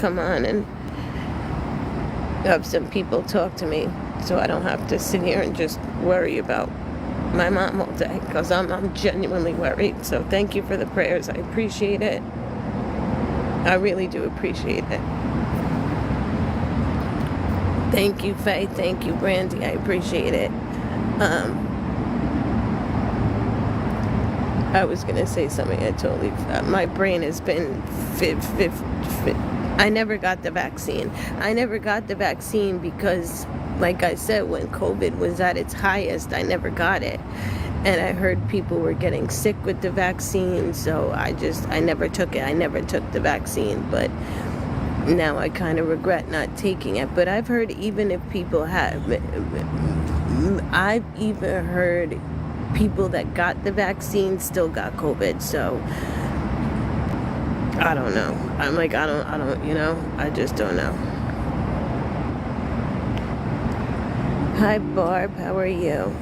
come on and have some people talk to me so I don't have to sit here and just worry about my mom all day, because I'm genuinely worried. So thank you for the prayers. I appreciate it. I really do appreciate it. Thank you, Faye. Thank you, Brandy. I appreciate it. I was going to say something. I totally forgot. My brain has been I never got the vaccine. I never got the vaccine because, like I said, when COVID was at its highest, I never got it. And I heard people were getting sick with the vaccine, so I never took it. I never took the vaccine, but now I kind of regret not taking it. But I've heard even if people have, I've even heard people that got the vaccine still got COVID, so I don't know. I'm like, I don't, you know, I just don't know. Hi, Barb. How are you?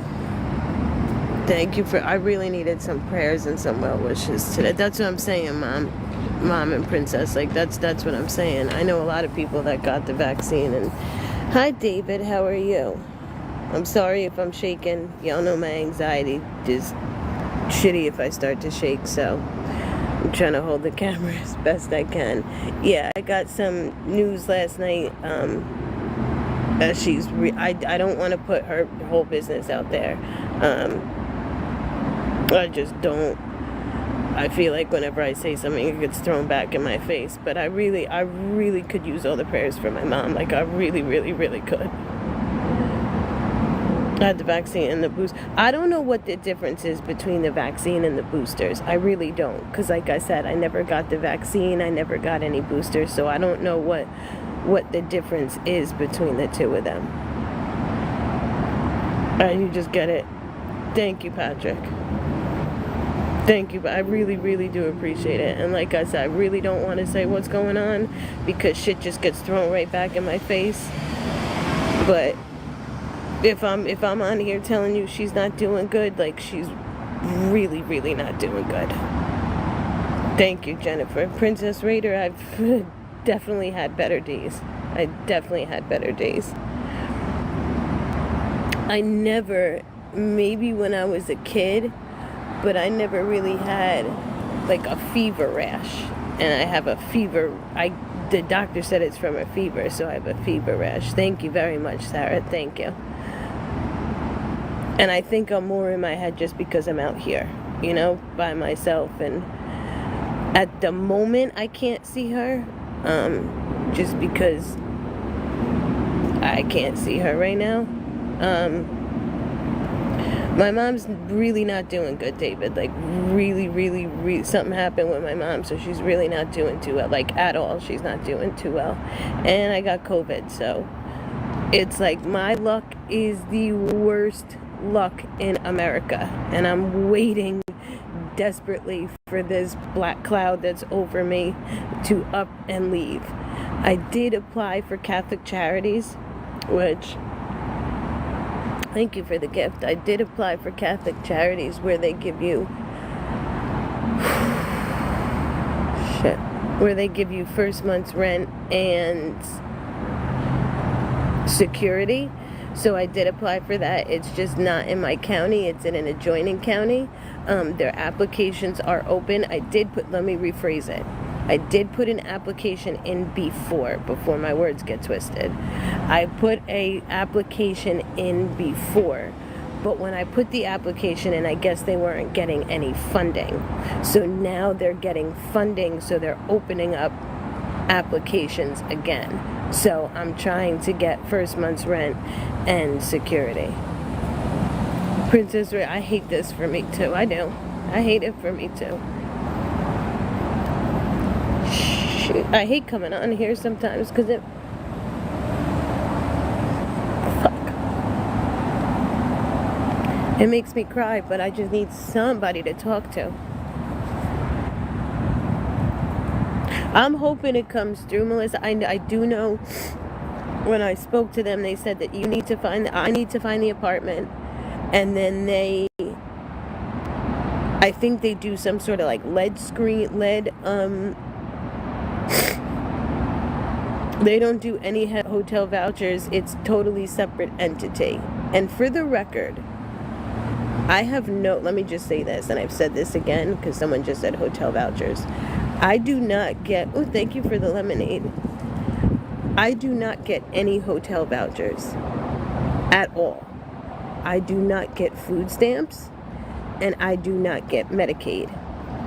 Thank you I really needed some prayers and some well wishes today. That's what I'm saying, Mom and Princess. Like, that's what I'm saying. I know a lot of people that got the vaccine. And hi, David. How are you? I'm sorry if I'm shaking. Y'all know my anxiety is shitty if I start to shake, so I'm trying to hold the camera as best I can. Yeah, I got some news last night. I don't want to put her whole business out there. I just don't. I feel like whenever I say something, it gets thrown back in my face. But I really could use all the prayers for my mom. Like, I really could. I had the vaccine and the boost. I don't know what the difference is between the vaccine and the boosters. I really don't. Because like I said, I never got the vaccine. I never got any boosters. So I don't know what the difference is between the two of them. You just get it. Thank you, Patrick. Thank you, but I really do appreciate it. And like I said, I really don't want to say what's going on because shit just gets thrown right back in my face. But if I'm on here telling you she's not doing good, like, she's really not doing good. Thank you, Jennifer. Princess Raider, I've definitely had better days. I definitely had better days. I never, maybe when I was a kid, but I never really had like a fever rash. And I have a fever, the doctor said it's from a fever, so I have a fever rash. Thank you very much, Sarah. Thank you. And I think I'm more in my head just because I'm out here, you know, by myself. And at the moment, I can't see her, just because I can't see her right now. My mom's really not doing good, David. Like, really, something happened with my mom, so she's really not doing too well. Like, at all, she's not doing too well. And I got COVID, so it's like my luck is the worst luck in America. And I'm waiting desperately for this black cloud that's over me to up and leave. I did apply for Catholic Charities, which... Thank you for the gift. I did apply for Catholic Charities where they give you where they give you first month's rent and security. So I did apply for that. It's just not in my county. It's in an adjoining county. Their applications are open. Let me rephrase it. I did put an application in before my words get twisted. I put a application in before, but when I put the application in, I guess they weren't getting any funding. So now they're getting funding, so they're opening up applications again. So I'm trying to get first month's rent and security. Princess Ray, I hate this for me too. I do. I hate it for me too. I hate coming on here sometimes because it... Fuck. It makes me cry, but I just need somebody to talk to. I'm hoping it comes through, Melissa. I do know when I spoke to them, they said that I need to find the apartment, and then I think they do some sort of like lead They don't do any hotel vouchers. It's totally separate entity. And for the record, I have no, let me just say this, and I've said this again because someone just said hotel vouchers. I do not get, oh, thank you for the lemonade. I do not get any hotel vouchers at all. I do not get food stamps, and I do not get Medicaid.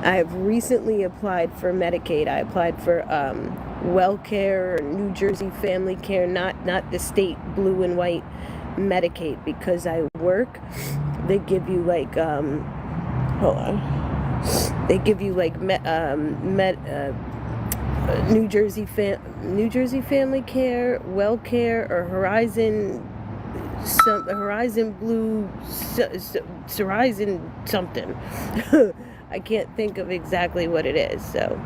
I have recently applied for Medicaid. I applied for WellCare or New Jersey Family Care, not the state blue and white Medicaid, because I work. They give you like hold on. They give you like New Jersey Family Care, WellCare, or Horizon Blue, Horizon something. I can't think of exactly what it is, so.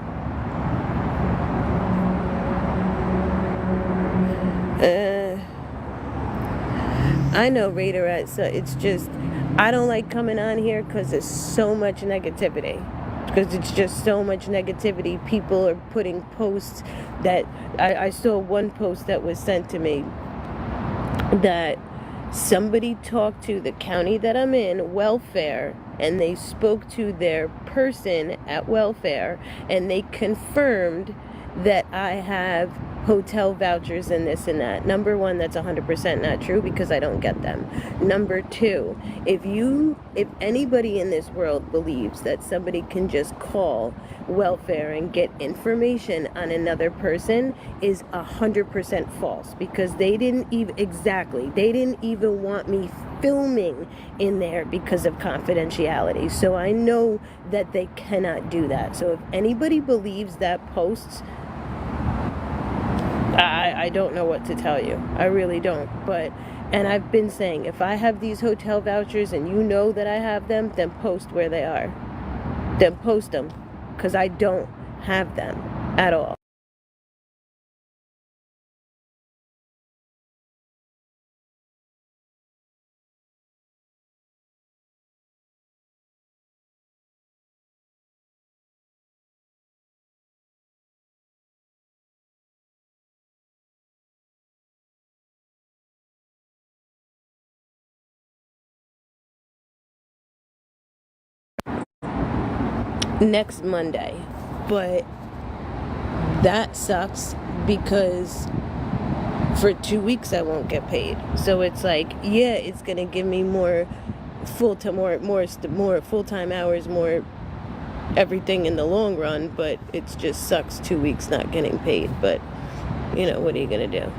I know, Raider, so it's just, I don't like coming on here because there's so much negativity. Because it's just so much negativity. People are putting posts that, I saw one post that was sent to me that somebody talked to the county that I'm in, welfare, and they spoke to their person at welfare, and they confirmed that I have hotel vouchers and this and that. Number one, that's 100% not true because I don't get them. Number two, if anybody in this world believes that somebody can just call welfare and get information on another person, is 100% false, because they didn't even want me filming in there because of confidentiality. So I know that they cannot do that. So if anybody believes that posts, I don't know what to tell you. I really don't. And I've been saying, if I have these hotel vouchers and you know that I have them, then post where they are. Then post them, because I don't have them at all. Next Monday. But that sucks because for 2 weeks I won't get paid. So it's like, yeah, it's gonna give me more full-time hours, more everything in the long run, but it just sucks 2 weeks not getting paid. But what are you gonna do?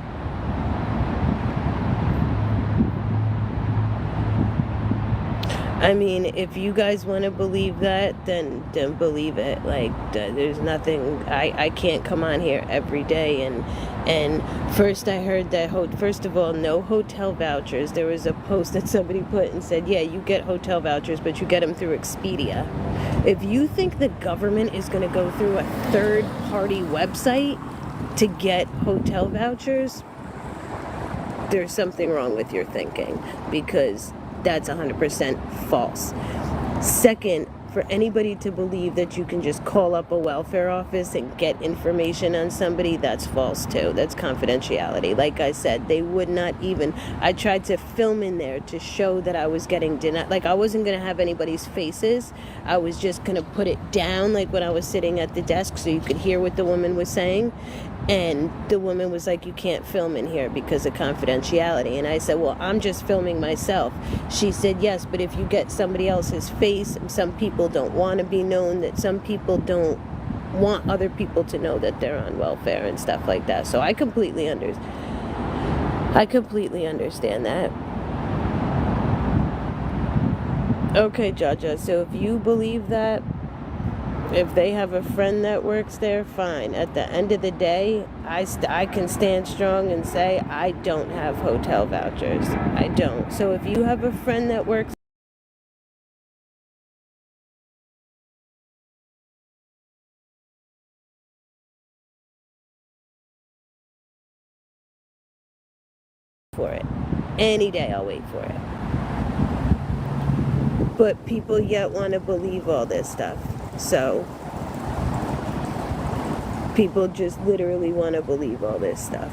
I mean, if you guys want to believe that, then believe it. Like, there's nothing, I can't come on here every day and first I heard that, first of all, no hotel vouchers. There was a post that somebody put and said, yeah, you get hotel vouchers, but you get them through Expedia. If you think the government is going to go through a third-party website to get hotel vouchers, there's something wrong with your thinking, because that's 100% false. Second, for anybody to believe that you can just call up a welfare office and get information on somebody, that's false too. That's confidentiality. Like I said, they would not even, I tried to film in there to show that I was getting denied. Like, I wasn't going to have anybody's faces. I was just going to put it down, like when I was sitting at the desk, so you could hear what the woman was saying. And the woman was like, you can't film in here because of confidentiality. And I said, well, I'm just filming myself. She said, yes, but if you get somebody else's face, some people don't want to be known, that some people don't want other people to know that they're on welfare and stuff like that. So I completely understand that. Okay, Jaja, so if you believe that, if they have a friend that works there, fine. At the end of the day, I can stand strong and say I don't have hotel vouchers. I don't. So if you have a friend that works for it, any day I'll wait for it. But people yet want to believe all this stuff. So People just literally want to believe all this stuff.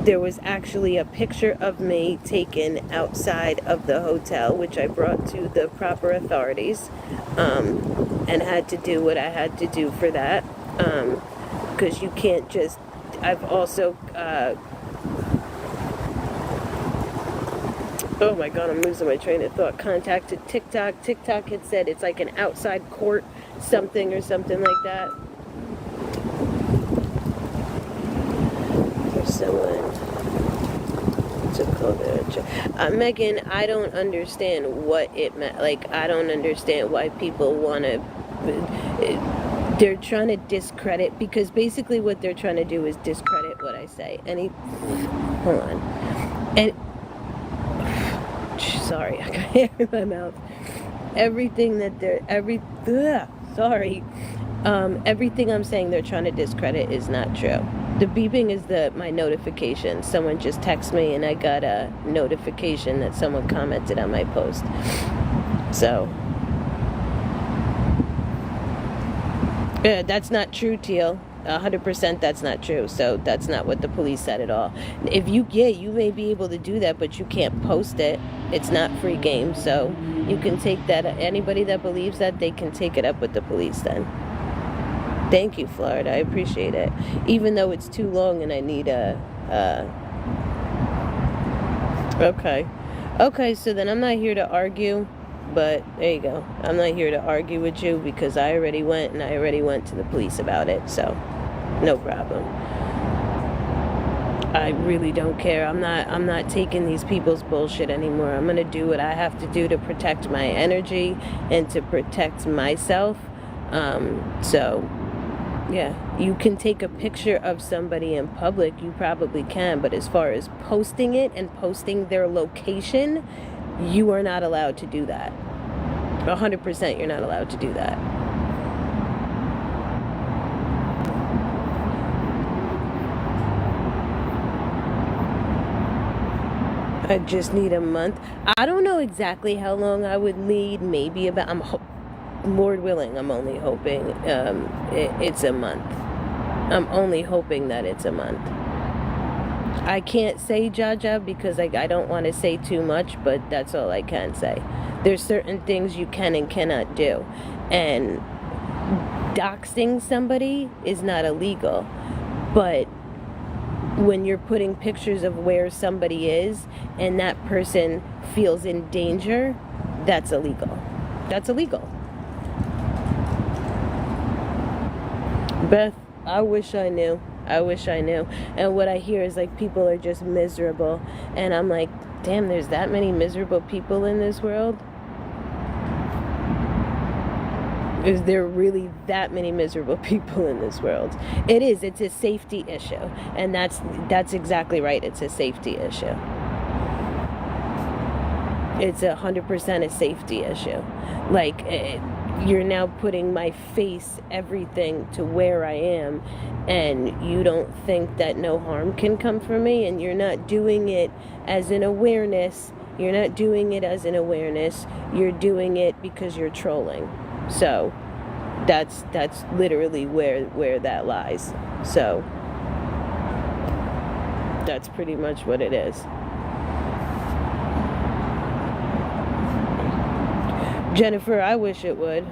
There was actually a picture of me taken outside of the hotel, which I brought to the proper authorities, and had to do what I had to do for that. Because you can't just. I've also. Oh my God, I'm losing my train of thought. Contacted TikTok. TikTok had said it's like an outside court something or something like that. For someone to call their Megan, I don't understand what it meant. Like, I don't understand why people want to. They're trying to discredit, because basically what they're trying to do is discredit what I say. Hold on. And sorry, I got hair in my mouth. Everything that everything I'm saying they're trying to discredit is not true. The beeping is my notification. Someone just texted me and I got a notification that someone commented on my post. So, that's not true, Teal. 100% that's not true. So that's not what the police said at all. If you may be able to do that, but you can't post it. It's not free game. So you can take that. Anybody that believes that, they can take it up with the police then. Thank you, Florida. I appreciate it. Even though it's too long and I need Okay, so then I'm not here to argue. But there you go. I'm not here to argue with you because I already went to the police about it. So, no problem. I really don't care. I'm not taking these people's bullshit anymore. I'm going to do what I have to do to protect my energy and to protect myself. So, yeah, you can take a picture of somebody in public. You probably can. But as far as posting it and posting their location, you are not allowed to do that. 100% you're not allowed to do that. I just need a month. I don't know exactly how long I would need. Maybe about, Lord willing, I'm only hoping it's a month. I'm only hoping that it's a month. I can't say Jaja because I don't want to say too much, but that's all I can say. There's certain things you can and cannot do. And doxing somebody is not illegal. But when you're putting pictures of where somebody is and that person feels in danger, that's illegal. That's illegal. Beth, I wish I knew. And what I hear is like people are just miserable. And I'm like, damn, there's that many miserable people in this world? Is there really that many miserable people in this world? It is. It's a safety issue. And that's exactly right. It's a safety issue. It's 100% a safety issue. Like, you're now putting my face, everything, to where I am, and you don't think that no harm can come from me, and you're not doing it as an awareness. You're not doing it as an awareness. You're doing it because you're trolling. So that's literally where that lies. So that's pretty much what it is. Jennifer, I wish it would.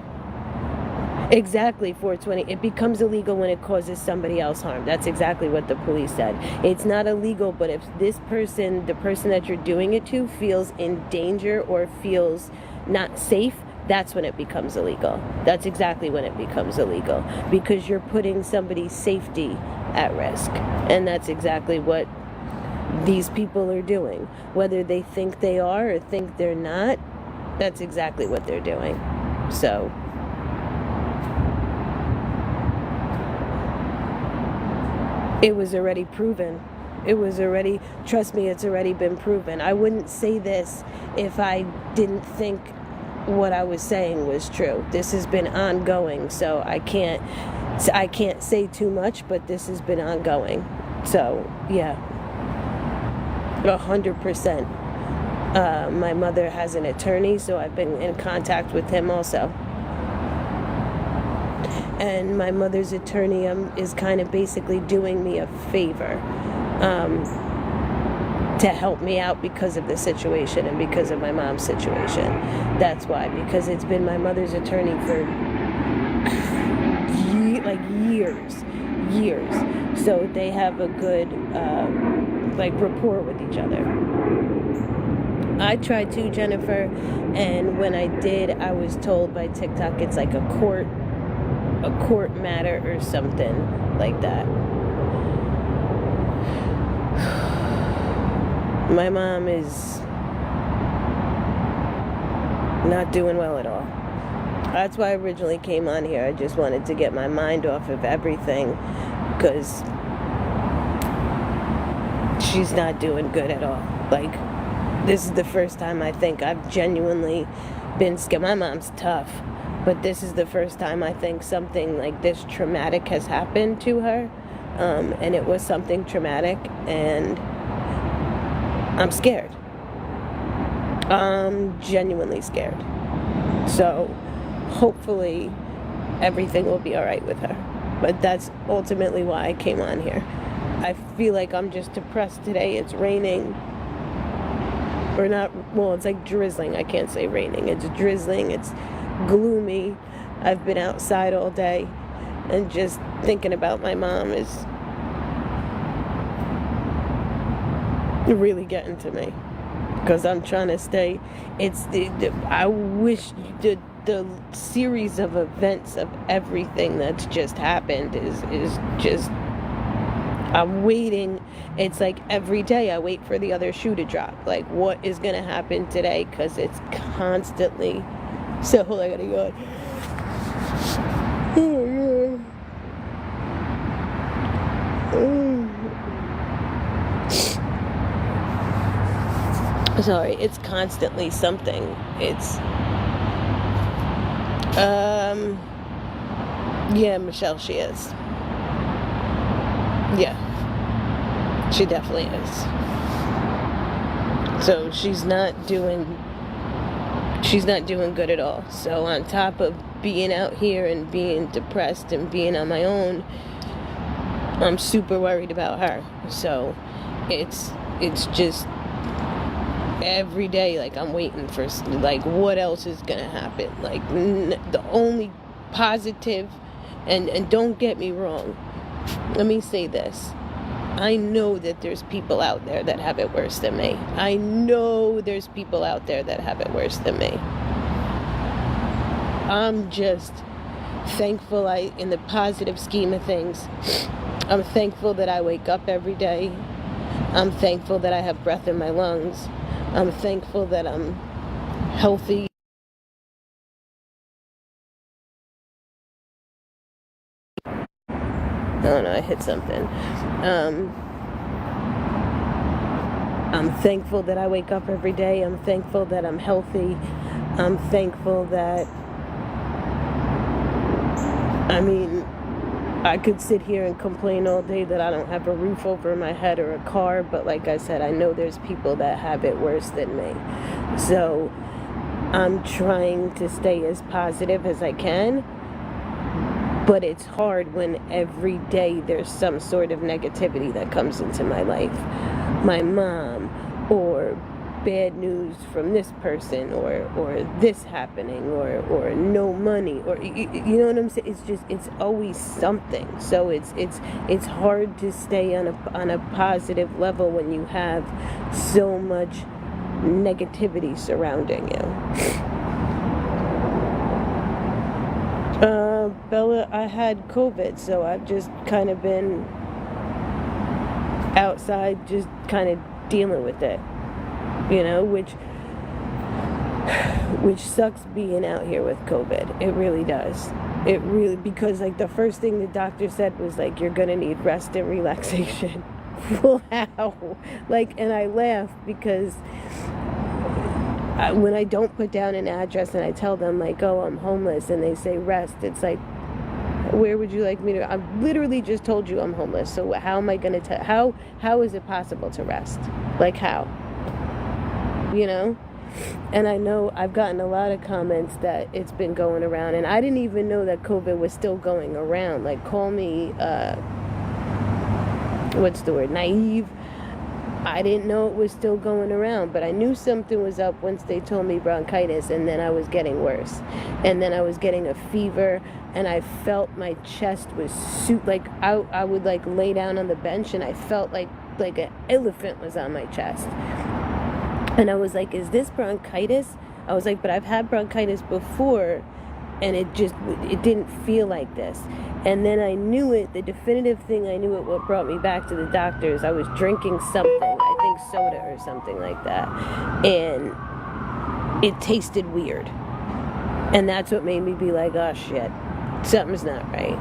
Exactly, 420. It becomes illegal when it causes somebody else harm. That's exactly what the police said. It's not illegal, but if this person, the person that you're doing it to, feels in danger or feels not safe, that's when it becomes illegal. That's exactly when it becomes illegal, because you're putting somebody's safety at risk. And that's exactly what these people are doing. Whether they think they are or think they're not, that's exactly what they're doing. So it was already proven. Trust me, it's already been proven. I wouldn't say this if I didn't think what I was saying was true. This has been ongoing, so I can't say too much, but this has been ongoing. So, yeah. 100%. My mother has an attorney, so I've been in contact with him also. and my mother's attorney is kind of basically doing me a favor to help me out because of the situation and because of my mom's situation. That's why, because it's been my mother's attorney for years. So they have a good rapport with each other. I tried to, Jennifer, and when I did, I was told by TikTok it's like a court matter or something like that. My mom is not doing well at all. That's why I originally came on here. I just wanted to get my mind off of everything because she's not doing good at all. Like, this is the first time I think I've genuinely been scared. My mom's tough, but this is the first time I think something like this traumatic has happened to her. And it was something traumatic, and I'm scared. I'm genuinely scared. So hopefully everything will be all right with her. But that's ultimately why I came on here. I feel like I'm just depressed today. It's raining. Or not, well, it's like drizzling. I can't say raining. It's drizzling. It's gloomy. I've been outside all day. And just thinking about my mom is really getting to me. Because I'm trying to stay. I wish the series of events of everything that's just happened is just, I'm waiting. It's like every day I wait for the other shoe to drop. Like, what is going to happen today? Because it's constantly. So, hold on, I gotta go. Oh, my God. Sorry, it's constantly something. It's, yeah, Michelle, she is. Yeah, she definitely is. So she's not doing good at all. So on top of being out here and being depressed and being on my own, I'm super worried about her. So it's just every day, like, I'm waiting for, like, what else is gonna happen. Like, the only positive, and don't get me wrong, let me say this. I know that there's people out there that have it worse than me. I know there's people out there that have it worse than me. I'm just thankful in the positive scheme of things, I'm thankful that I wake up every day. I'm thankful that I have breath in my lungs. I'm thankful that I'm healthy. Oh no, I hit something. I'm thankful that I wake up every day. I'm thankful that I'm healthy. I'm thankful that, I mean, I could sit here and complain all day that I don't have a roof over my head or a car, but like I said, I know there's people that have it worse than me. So I'm trying to stay as positive as I can, but it's hard when every day there's some sort of negativity that comes into my life. My mom, or bad news from this person, or this happening, or no money, or you know what I'm saying? It's always something. So it's hard to stay on a positive level when you have so much negativity surrounding you. Bella, I had COVID, so I've just kind of been outside, just kind of dealing with it, you know, which sucks being out here with COVID. It really does. It really, because like the first thing the doctor said was like, you're gonna need rest and relaxation. Wow. Like, and I laugh because when I don't put down an address and I tell them like, oh, I'm homeless, and they say rest, it's like, where would you like me to? I've literally just told you I'm homeless. So how am I going to how is it possible to rest? Like, how? You know? And I know I've gotten a lot of comments that it's been going around, and I didn't even know that COVID was still going around. Like, call me, what's the word, naive. I didn't know it was still going around, but I knew something was up once they told me bronchitis, and then I was getting worse. And then I was getting a fever, and I felt my chest was like I would like lay down on the bench, and I felt like an elephant was on my chest. And I was like, is this bronchitis? I was like, but I've had bronchitis before, and it didn't feel like this. And then I knew it, the definitive thing I knew it, what brought me back to the doctors, I was drinking something, I think soda or something like that, and it tasted weird. And that's what made me be like, oh shit, something's not right.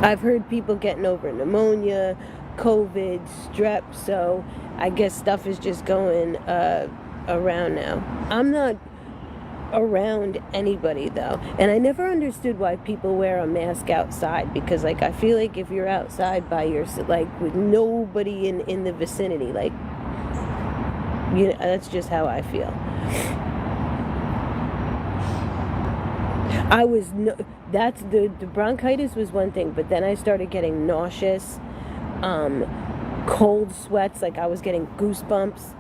I've heard people getting over pneumonia, COVID, strep, so I guess stuff is just going around now. I'm not around anybody though, and I never understood why people wear a mask outside, because like I feel like if you're outside by yourself, like with nobody in the vicinity, like, you know, that's just how I feel. That's the bronchitis was one thing, but then I started getting nauseous, cold sweats, like I was getting goosebumps,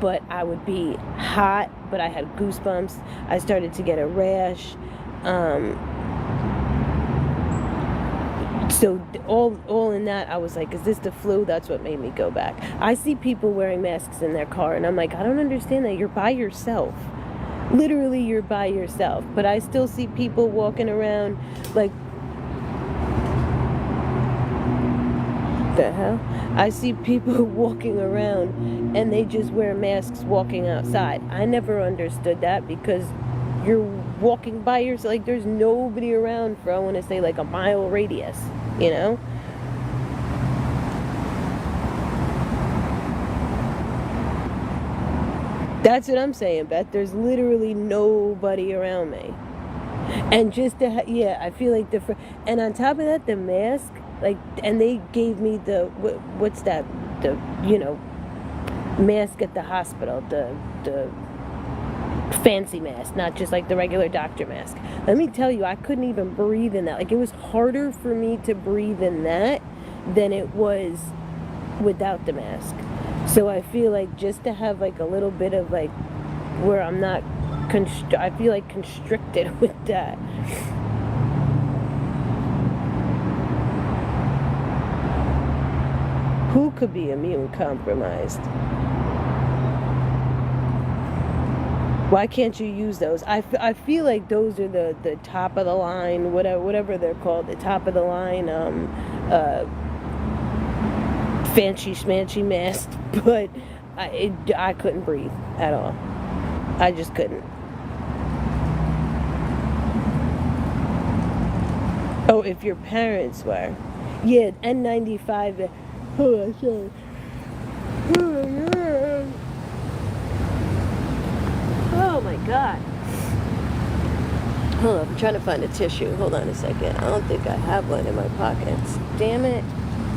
but I would be hot, but I had goosebumps. I started to get a rash. So all in that, I was like, is this the flu? That's what made me go back. I see people wearing masks in their car, and I'm like, I don't understand that. You're by yourself. Literally, you're by yourself. But I still see people walking around like, the hell? I see people walking around and they just wear masks walking outside. I never understood that, because you're walking by yourself, like there's nobody around for, I want to say, like a mile radius, you know? That's what I'm saying, Beth. There's literally nobody around me. And just to yeah, I feel like and on top of that, the mask, like, and they gave me the, what's that, the, you know, mask at the hospital, the fancy mask, not just like the regular doctor mask. Let me tell you, I couldn't even breathe in that. Like, it was harder for me to breathe in that than it was without the mask. So I feel like just to have like a little bit of like where I'm not I feel like constricted with that. Who could be immune compromised? Why can't you use those? I feel like those are the top of the line, whatever they're called, the top of the line fancy schmancy mask, but I couldn't breathe at all. I just couldn't. Oh, if your parents were. Yeah, N95. Oh, sorry. Oh my God. Hold on, I'm trying to find a tissue. Hold on a second. I don't think I have one in my pockets. Damn it.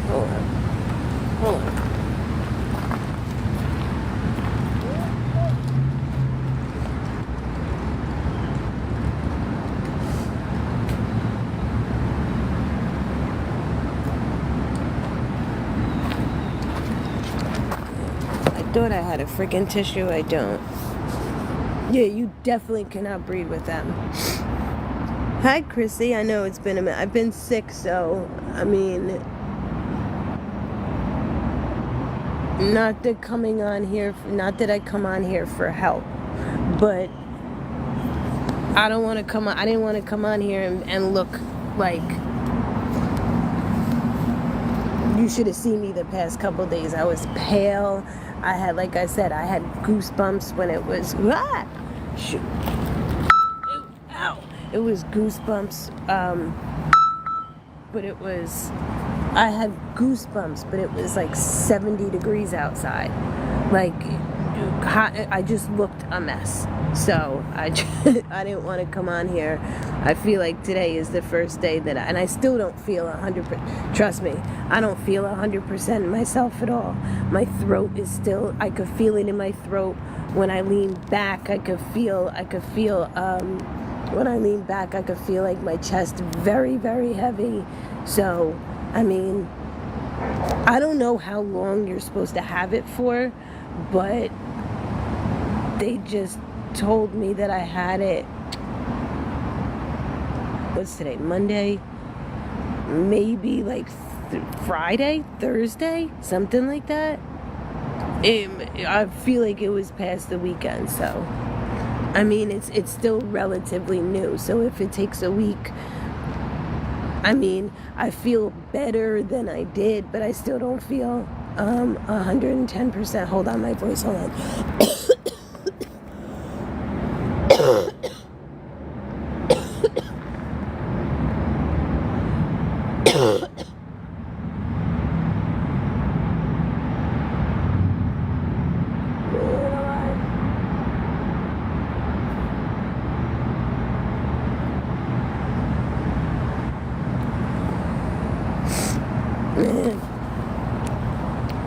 Hold on. I thought I had a freaking tissue. I don't. Yeah, you definitely cannot breathe with them. Hi, Chrissy. I know it's been a minute. I've been sick, so, I mean, not that I come on here for help, but I didn't want to come on here and look like, you should have seen me the past couple days. I was pale. I had, like I said, I had goosebumps when it was, shoot. Ow. It was goosebumps, but it was, I had goosebumps, but it was like 70 degrees outside. Like, hot, I just looked a mess. So I didn't want to come on here. I feel like today is the first day that and I still don't feel 100%. Trust me, I don't feel 100% myself at all. My throat is still, I could feel it in my throat. When I lean back, I could feel, when I lean back, I could feel like my chest very, very heavy. So, I mean, I don't know how long you're supposed to have it for, but they just told me that I had it, what's today, Monday? Maybe like Friday, Thursday, something like that. I feel like it was past the weekend, so I mean it's still relatively new. So if it takes a week, I mean I feel better than I did, but I still don't feel 110%. Hold on, my voice. Hold on.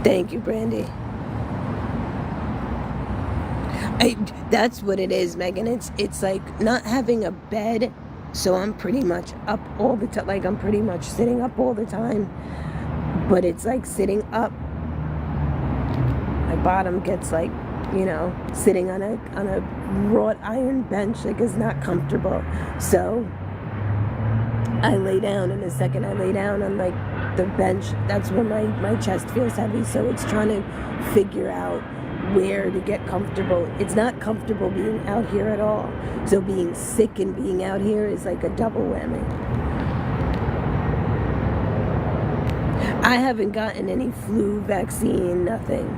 Thank you, Brandy. That's what it is, Megan. It's like not having a bed, so I'm pretty much up all the time. Like I'm pretty much sitting up all the time, but it's like sitting up. My bottom gets like, sitting on a wrought iron bench, like is not comfortable. So I lay down, and the second I lay down on like the bench, that's when my chest feels heavy. So it's trying to figure out where to get comfortable. It's not comfortable being out here at all. So being sick and being out here is like a double whammy. I haven't gotten any flu vaccine, nothing.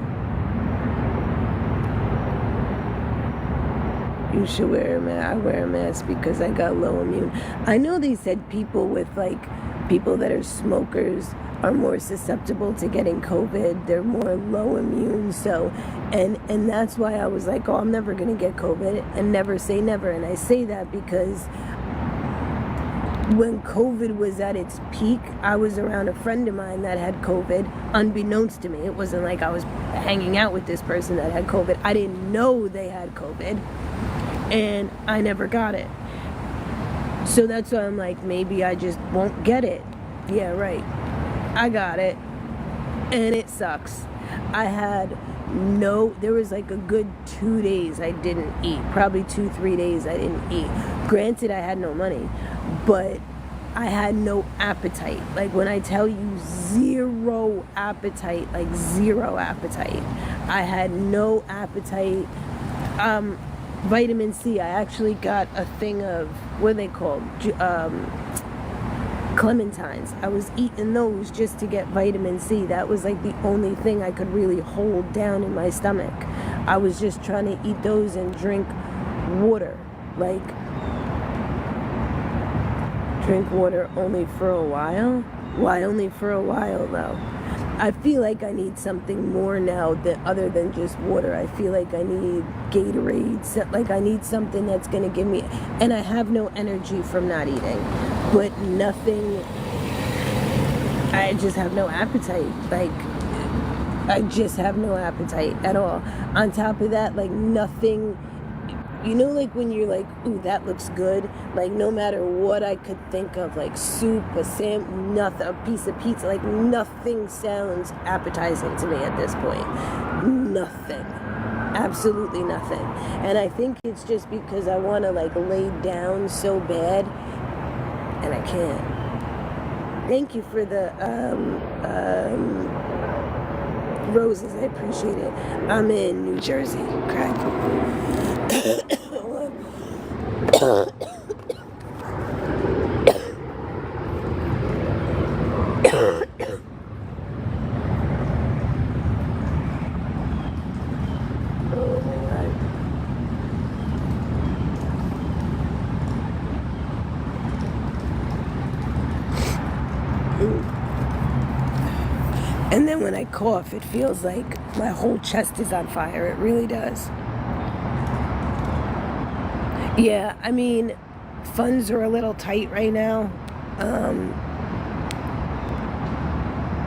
You should wear a mask. I wear a mask because I got low immune. I know they said people that are smokers are more susceptible to getting COVID. They're more low immune. So, and that's why I was like, oh, I'm never going to get COVID, and never say never. And I say that because when COVID was at its peak, I was around a friend of mine that had COVID, unbeknownst to me. It wasn't like I was hanging out with this person that had COVID. I didn't know they had COVID, and I never got it. So that's why I'm like, maybe I just won't get it. Yeah, right. I got it, and it sucks. There was like a good 2 days I didn't eat. Probably 2-3 days I didn't eat. Granted, I had no money, but I had no appetite. Like when I tell you zero appetite, like zero appetite. I had no appetite. Vitamin C, I actually got a thing of, what are they called? Clementines. I was eating those just to get vitamin C. That was like the only thing I could really hold down in my stomach. I was just trying to eat those and drink water. Like, drink water only for a while? Why only for a while though? I feel like I need something more now other than just water. I feel like I need Gatorade. Like I need something that's going to give me... And I have no energy from not eating. But nothing... I just have no appetite. Like, I just have no appetite at all. On top of that, like nothing... You know, like when you're like, ooh, that looks good. Like no matter what I could think of, like soup, nothing, a piece of pizza, like nothing sounds appetizing to me at this point. Nothing. Absolutely nothing. And I think it's just because I want to like lay down so bad, and I can't. Thank you for the roses. I appreciate it. I'm in New Jersey. Crack. And then when I cough, it feels like my whole chest is on fire. It really does. Yeah, I mean, funds are a little tight right now. Um,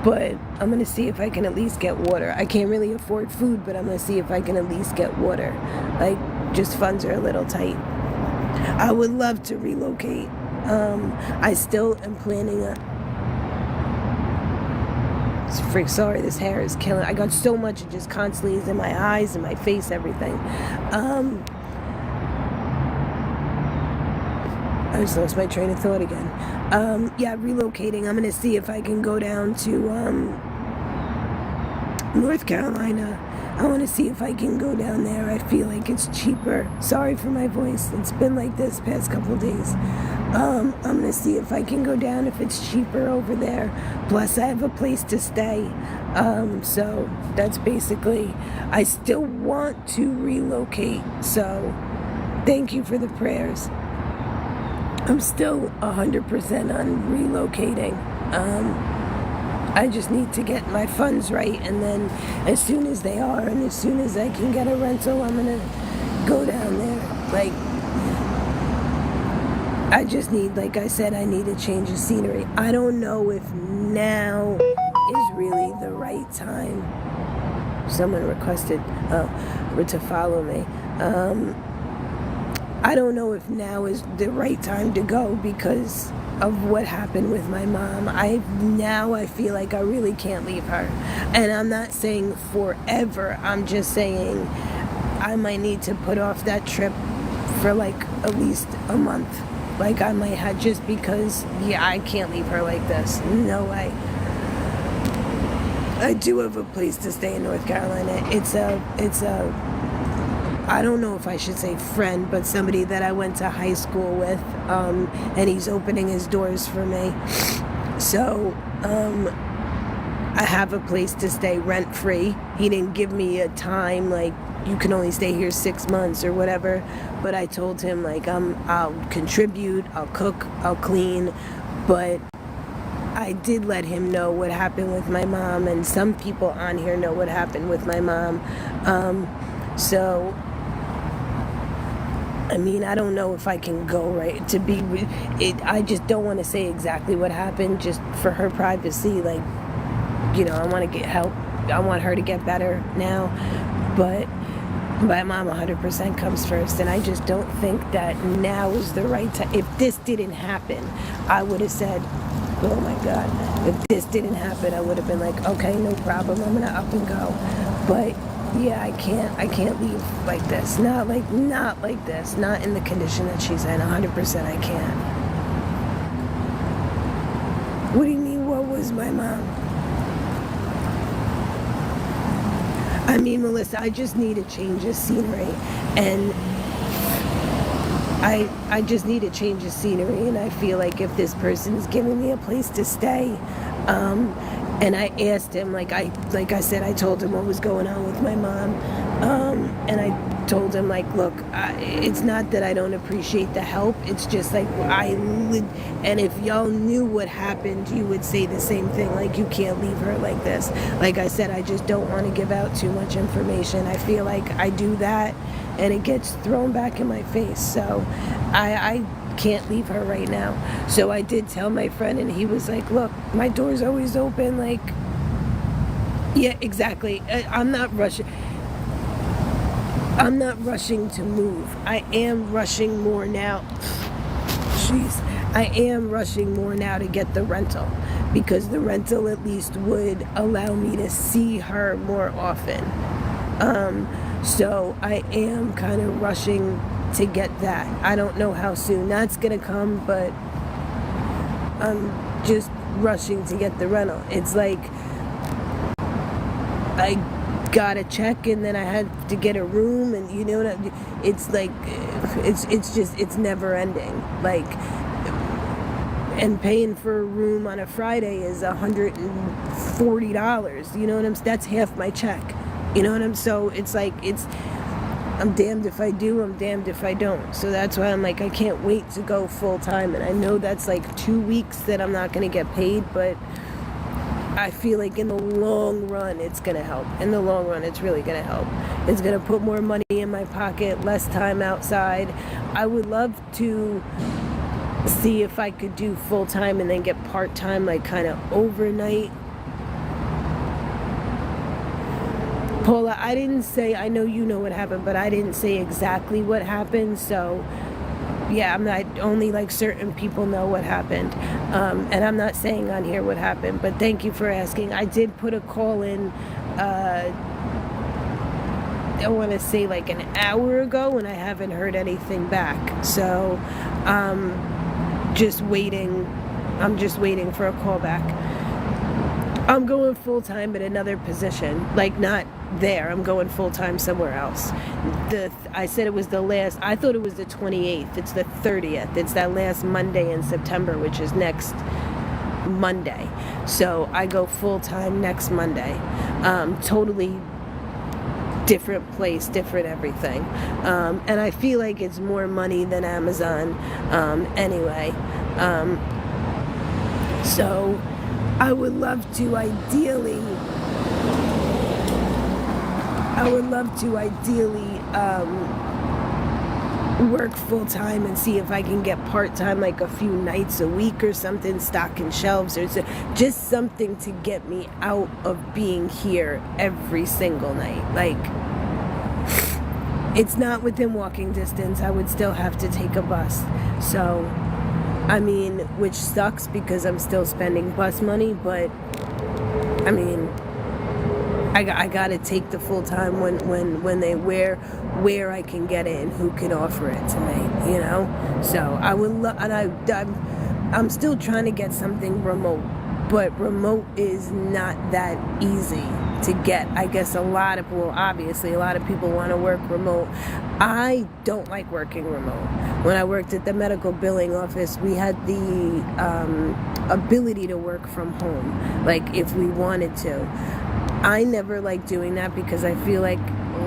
but I'm going to see if I can at least get water. I can't really afford food, but I'm going to see if I can at least get water. Like, just funds are a little tight. I would love to relocate. I still am planning a... Freak, sorry, this hair is killing. I got so much, it just constantly is in my eyes and my face, everything. I just lost my train of thought again. Yeah, relocating. I'm going to see if I can go down to North Carolina. I want to see if I can go down there. I feel like it's cheaper. Sorry for my voice. It's been like this past couple of days. I'm going to see if I can go down if it's cheaper over there. Plus, I have a place to stay. So that's basically... I still want to relocate. So thank you for the prayers. I'm still 100% on relocating. I just need to get my funds right, and then as soon as they are, and as soon as I can get a rental, I'm gonna go down there. Like, I just need, like I said, I need a change of scenery. I don't know if now is really the right time. Someone requested to follow me. I don't know if now is the right time to go because of what happened with my mom. I feel like I really can't leave her. And I'm not saying forever. I'm just saying I might need to put off that trip for like at least a month. Like I might have, just because, yeah, I can't leave her like this. No way. I do have a place to stay in North Carolina. It's a I don't know if I should say friend, but somebody that I went to high school with, and he's opening his doors for me. So, I have a place to stay rent-free. He didn't give me a time, like, you can only stay here 6 months or whatever, but I told him, like, I'll contribute, I'll cook, I'll clean, but I did let him know what happened with my mom, and some people on here know what happened with my mom. So, I mean, I don't know if I can go right to be it. I just don't want to say exactly what happened, just for her privacy. Like, you know, I want to get help. I want her to get better now, but my mom 100% comes first, and I just don't think that now is the right time. If this didn't happen, I would have said, oh my God, if this didn't happen, I would have been like, okay, no problem, I'm gonna up and go. But yeah, I can't leave like this. Not like this. Not in the condition that she's in. 100% I can't. What do you mean, what was my mom? I mean, Melissa, I just need a change of scenery. And I just need a change of scenery, and I feel like if this person's giving me a place to stay, and I asked him, like I said, I told him what was going on with my mom, and I told him, like, look, it's not that I don't appreciate the help, it's just like and if y'all knew what happened, you would say the same thing, like, you can't leave her like this. Like I said, I just don't want to give out too much information. I feel like I do that and it gets thrown back in my face, so I can't leave her right now. So I did tell my friend, and he was like, look, my door's always open. Like, yeah, exactly. I'm not rushing to move. I am rushing more now. Jeez. I am rushing more now to get the rental, because the rental at least would allow me to see her more often. So I am kind of rushing to get that. I don't know how soon that's gonna come, but I'm just rushing to get the rental. It's like I got a check and then I had to get a room, and you know what it's like, it's never ending. Like, and paying for a room on a Friday is $140. You know what I'm saying? That's half my check. You know what I'm, so it's like, I'm damned if I do, I'm damned if I don't. So that's why I'm like, I can't wait to go full time. And I know that's like 2 weeks that I'm not going to get paid, but I feel like in the long run, it's going to help. In the long run, it's really going to help. It's going to put more money in my pocket, less time outside. I would love to see if I could do full-time and then get part-time, like kind of overnight. Paula, I didn't say, I know you know what happened, but I didn't say exactly what happened, so yeah, I'm not, only like certain people know what happened, and I'm not saying on here what happened, but thank you for asking. I did put a call in, I want to say like an hour ago, and I haven't heard anything back, so just waiting. I'm just waiting for a call back. I'm going full-time at another position, like not there. I'm going full-time somewhere else. I said it was the last, I thought it was the 28th. It's the 30th. It's that last Monday in September, which is next Monday. So I go full-time next Monday. Totally different place, different everything. And I feel like it's more money than Amazon anyway. So I would love to ideally work full-time and see if I can get part-time, like a few nights a week or something, stocking shelves or just something to get me out of being here every single night. Like, it's not within walking distance. I would still have to take a bus. So, I mean, which sucks because I'm still spending bus money, but I mean, I gotta take the full time when they where I can get it and who can offer it to me, you know. So I would love, and I'm still trying to get something remote, but remote is not that easy to get. I guess obviously a lot of people want to work remote. I don't like working remote. When I worked at the medical billing office, we had the ability to work from home, like if we wanted to. I never like doing that because I feel like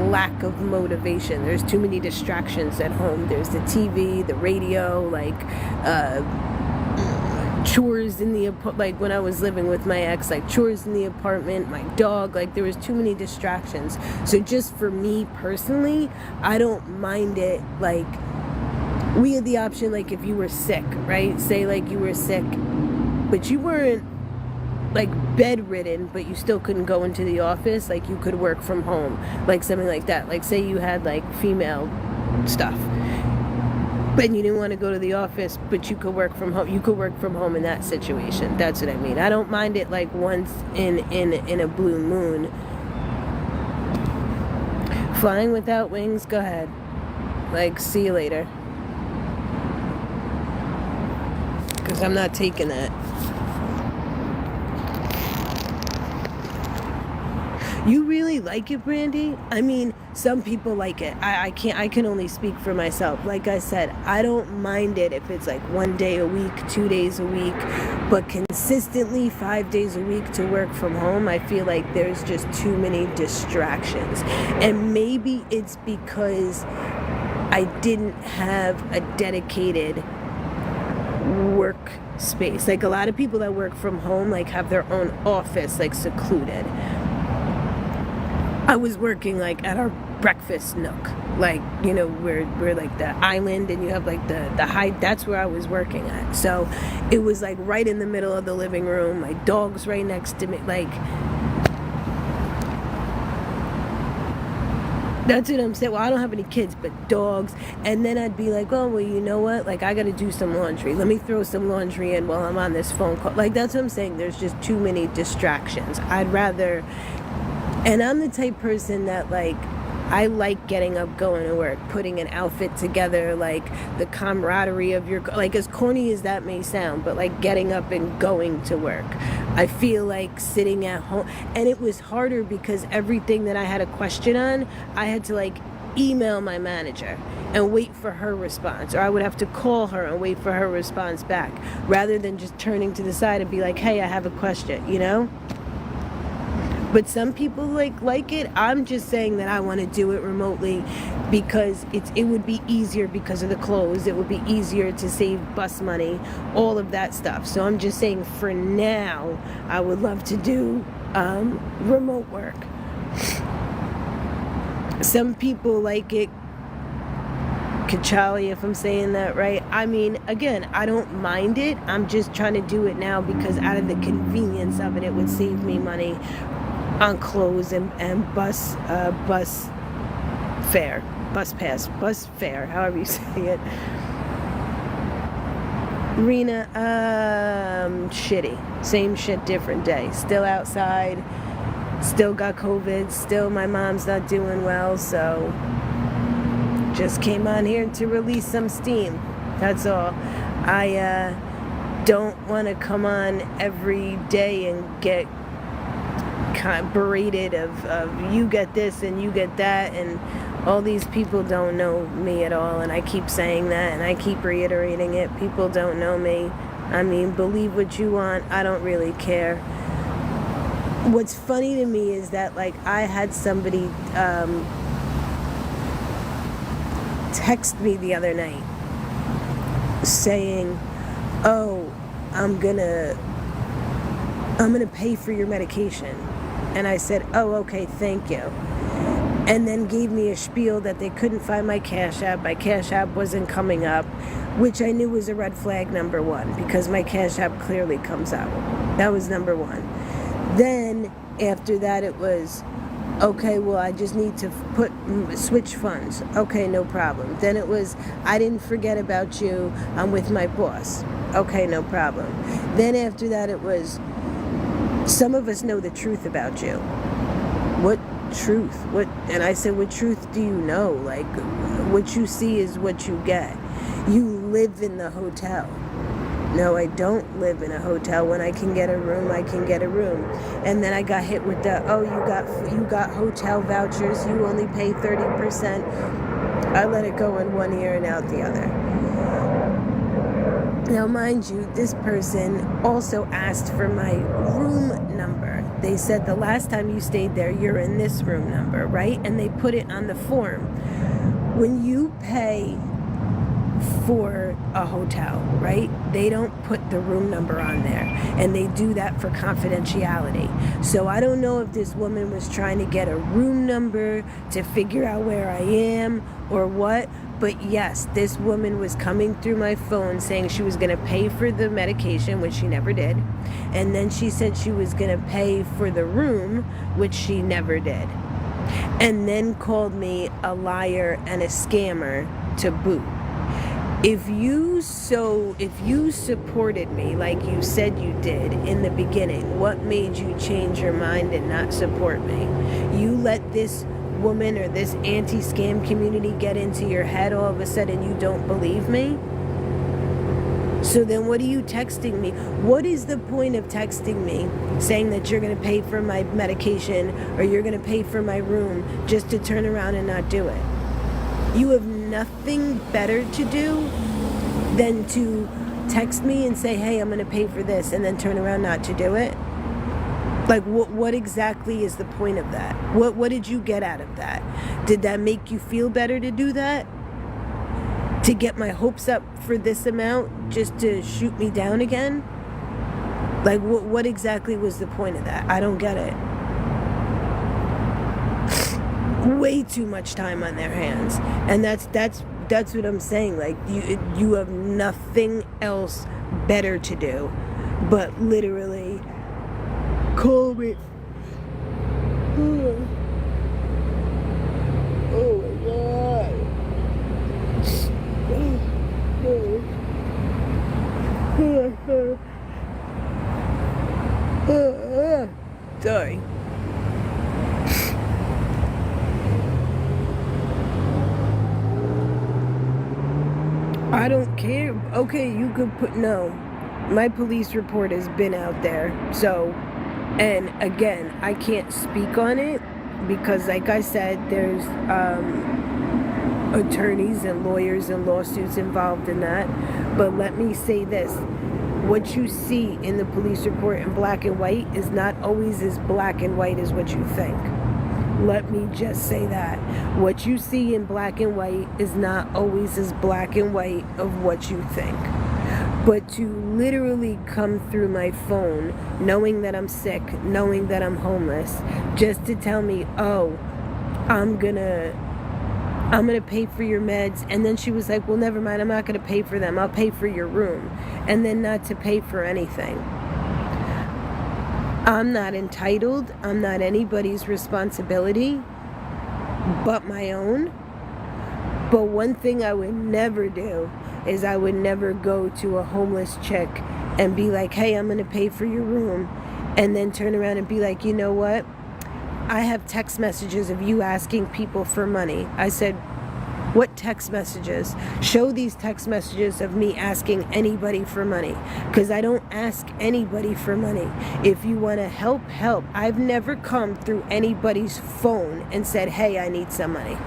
lack of motivation. There's too many distractions at home. There's the TV, the radio, like chores in the like when I was living with my ex, like chores in the apartment, my dog, like there was too many distractions. So just for me personally, I don't mind it. Like, we had the option, like if you were sick, right? Say like you were sick, but you weren't like bedridden, but you still couldn't go into the office, like you could work from home, like something like that. Like say you had like female stuff, but you didn't want to go to the office, but you could work from home. You could work from home in that situation. That's what I mean. I don't mind it like once in a blue moon. Flying without wings, go ahead. Like, see you later. Because I'm not taking that. You really like it, Brandy? I mean, some people like it. I can only speak for myself. Like I said, I don't mind it if it's like 1 day a week, 2 days a week, but consistently 5 days a week to work from home, I feel like there's just too many distractions. And maybe it's because I didn't have a dedicated work space. Like a lot of people that work from home, like have their own office, like secluded. I was working like at our breakfast nook, like, you know, we're like the island and you have like the high, that's where I was working at. So it was like right in the middle of the living room, my dog's right next to me, like, that's what I'm saying. Well, I don't have any kids, but dogs. And then I'd be like, oh, well, you know what? Like, I got to do some laundry. Let me throw some laundry in while I'm on this phone call. Like, that's what I'm saying. There's just too many distractions. I'd rather... And I'm the type person that, like, I like getting up, going to work, putting an outfit together, like, the camaraderie of your... Like, as corny as that may sound, but, like, getting up and going to work. I feel like sitting at home... And it was harder because everything that I had a question on, I had to, like, email my manager and wait for her response. Or I would have to call her and wait for her response back, rather than just turning to the side and be like, hey, I have a question, you know? But some people like it. I'm just saying that I want to do it remotely because it would be easier because of the clothes. It would be easier to save bus money, all of that stuff. So I'm just saying for now, I would love to do remote work. Some people like it Kachali, if I'm saying that right. I mean, again, I don't mind it. I'm just trying to do it now because out of the convenience of it, it would save me money on clothes and bus fare, bus fare, however you say it. Rena, shitty. Same shit, different day. Still outside. Still got COVID. Still my mom's not doing well, so just came on here to release some steam. That's all. I don't want to come on every day and get kind of berated of you get this and you get that, and all these people don't know me at all, and I keep saying that and I keep reiterating it. People don't know me. I mean, believe what you want. I don't really care. What's funny to me is that, like, I had somebody text me the other night saying, oh, I'm gonna pay for your medication. And I said, oh, okay, thank you. And then gave me a spiel that they couldn't find my Cash App. My Cash App wasn't coming up, which I knew was a red flag, number one, because my Cash App clearly comes up. That was number one. Then after that it was, okay, well, I just need to switch funds. Okay, no problem. Then it was, I didn't forget about you. I'm with my boss. Okay, no problem. Then after that it was, some of us know the truth about you. What truth? What? And I said, what truth do you know? Like, what you see is what you get. You live in the hotel. No, I don't live in a hotel. When I can get a room, I can get a room. And then I got hit with the, oh, you got hotel vouchers. You only pay 30%. I let it go in one ear and out the other. Now, mind you, this person also asked for my room number. They said the last time you stayed there, you're in this room number, right? And they put it on the form. When you pay for a hotel, right, they don't put the room number on there, and they do that for confidentiality. So I don't know if this woman was trying to get a room number to figure out where I am or what, but yes, this woman was coming through my phone saying she was going to pay for the medication, which she never did, and then she said she was going to pay for the room, which she never did, and then called me a liar and a scammer to boot. If you supported me like you said you did in the beginning, what made you change your mind and not support me? You let this woman or this anti-scam community get into your head, all of a sudden you don't believe me? So then what are you texting me? What is the point of texting me saying that you're going to pay for my medication or you're going to pay for my room just to turn around and not do it? You have nothing better to do than to text me and say, hey, I'm going to pay for this, and then turn around not to do it? Like, what exactly is the point of that? What did you get out of that? Did that make you feel better to do that? To get my hopes up for this amount just to shoot me down again? Like, what exactly was the point of that? I don't get it. Way too much time on their hands, and that's what I'm saying. Like, you have nothing else better to do but literally call me. Oh my God. Sorry. I don't care. Okay, you could put, no. My police report has been out there. So, and again, I can't speak on it because, like I said, there's attorneys and lawyers and lawsuits involved in that. But let me say this. What you see in the police report in black and white is not always as black and white as what you think. Let me just say that. What you see in black and white is not always as black and white of what you think. But to literally come through my phone, knowing that I'm sick, knowing that I'm homeless, just to tell me, oh, I'm gonna I'm going to pay for your meds. And then she was like, well, never mind. I'm not going to pay for them. I'll pay for your room. And then not to pay for anything. I'm not entitled. I'm not anybody's responsibility but my own. But one thing I would never do is I would never go to a homeless chick and be like, hey, I'm going to pay for your room. And then turn around and be like, you know what? I have text messages of you asking people for money. I said, what text messages? Show these text messages of me asking anybody for money. Because I don't ask anybody for money. If you want to help, help. I've never come through anybody's phone and said, hey, I need some money.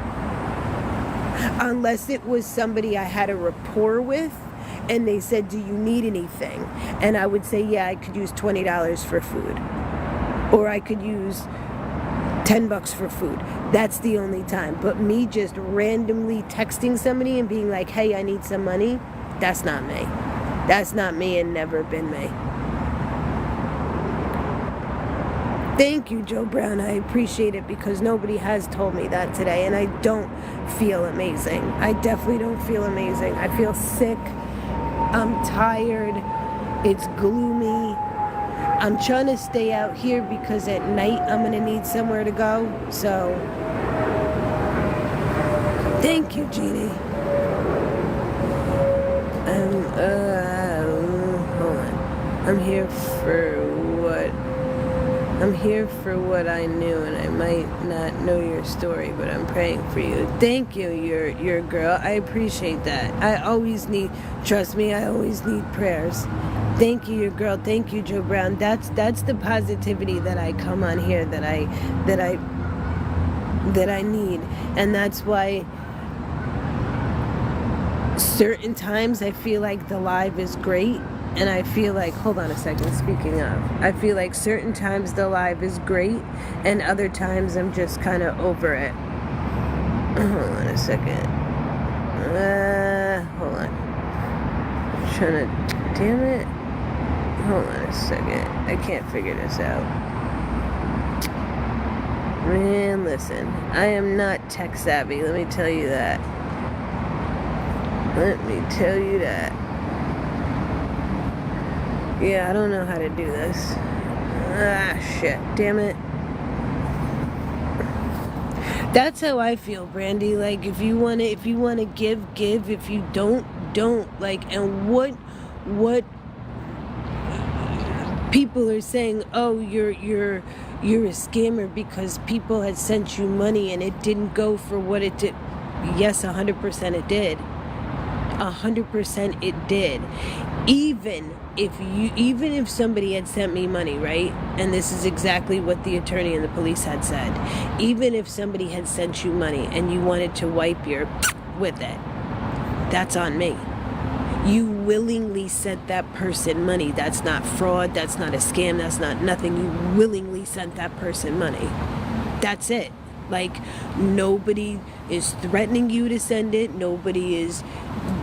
Unless it was somebody I had a rapport with and they said, do you need anything? And I would say, yeah, I could use $20 for food. Or I could use $10 for food. That's the only time. But me just randomly texting somebody and being like, hey, I need some money, that's not me. That's not me and never been me. Thank you, Joe Brown. I appreciate it because nobody has told me that today, and I don't feel amazing. I definitely don't feel amazing. I feel sick. I'm tired. It's gloomy. I'm trying to stay out here because at night I'm going to need somewhere to go. So, thank you, Jeannie. Hold on. I'm here for what I knew, and I might not know your story, but I'm praying for you. Thank you, you're a girl. I appreciate that. Trust me, I always need prayers. Thank you, your girl. Thank you, Joe Brown. That's the positivity that I come on here that I need, and that's why certain times I feel like the live is great. And I feel like, hold on a second, speaking of, I feel like certain times the live is great, and other times I'm just kind of over it. Hold on a second. Hold on. I'm trying to, damn it. Hold on a second. I can't figure this out. Man, listen, I am not tech savvy, let me tell you that. Yeah, I don't know how to do this. Shit. Damn it. That's how I feel, Brandy. Like, if you wanna give. If you don't. Like, and what people are saying, oh, you're a scammer because people had sent you money and it didn't go for what it did. Yes, 100% it did. 100% it did. Even if somebody had sent me money, right? And this is exactly what the attorney and the police had said. Even if somebody had sent you money and you wanted to wipe your with it, that's on me. You willingly sent that person money. That's not fraud. That's not a scam. That's not nothing. You willingly sent that person money. That's it. Like, nobody is threatening you to send it. Nobody is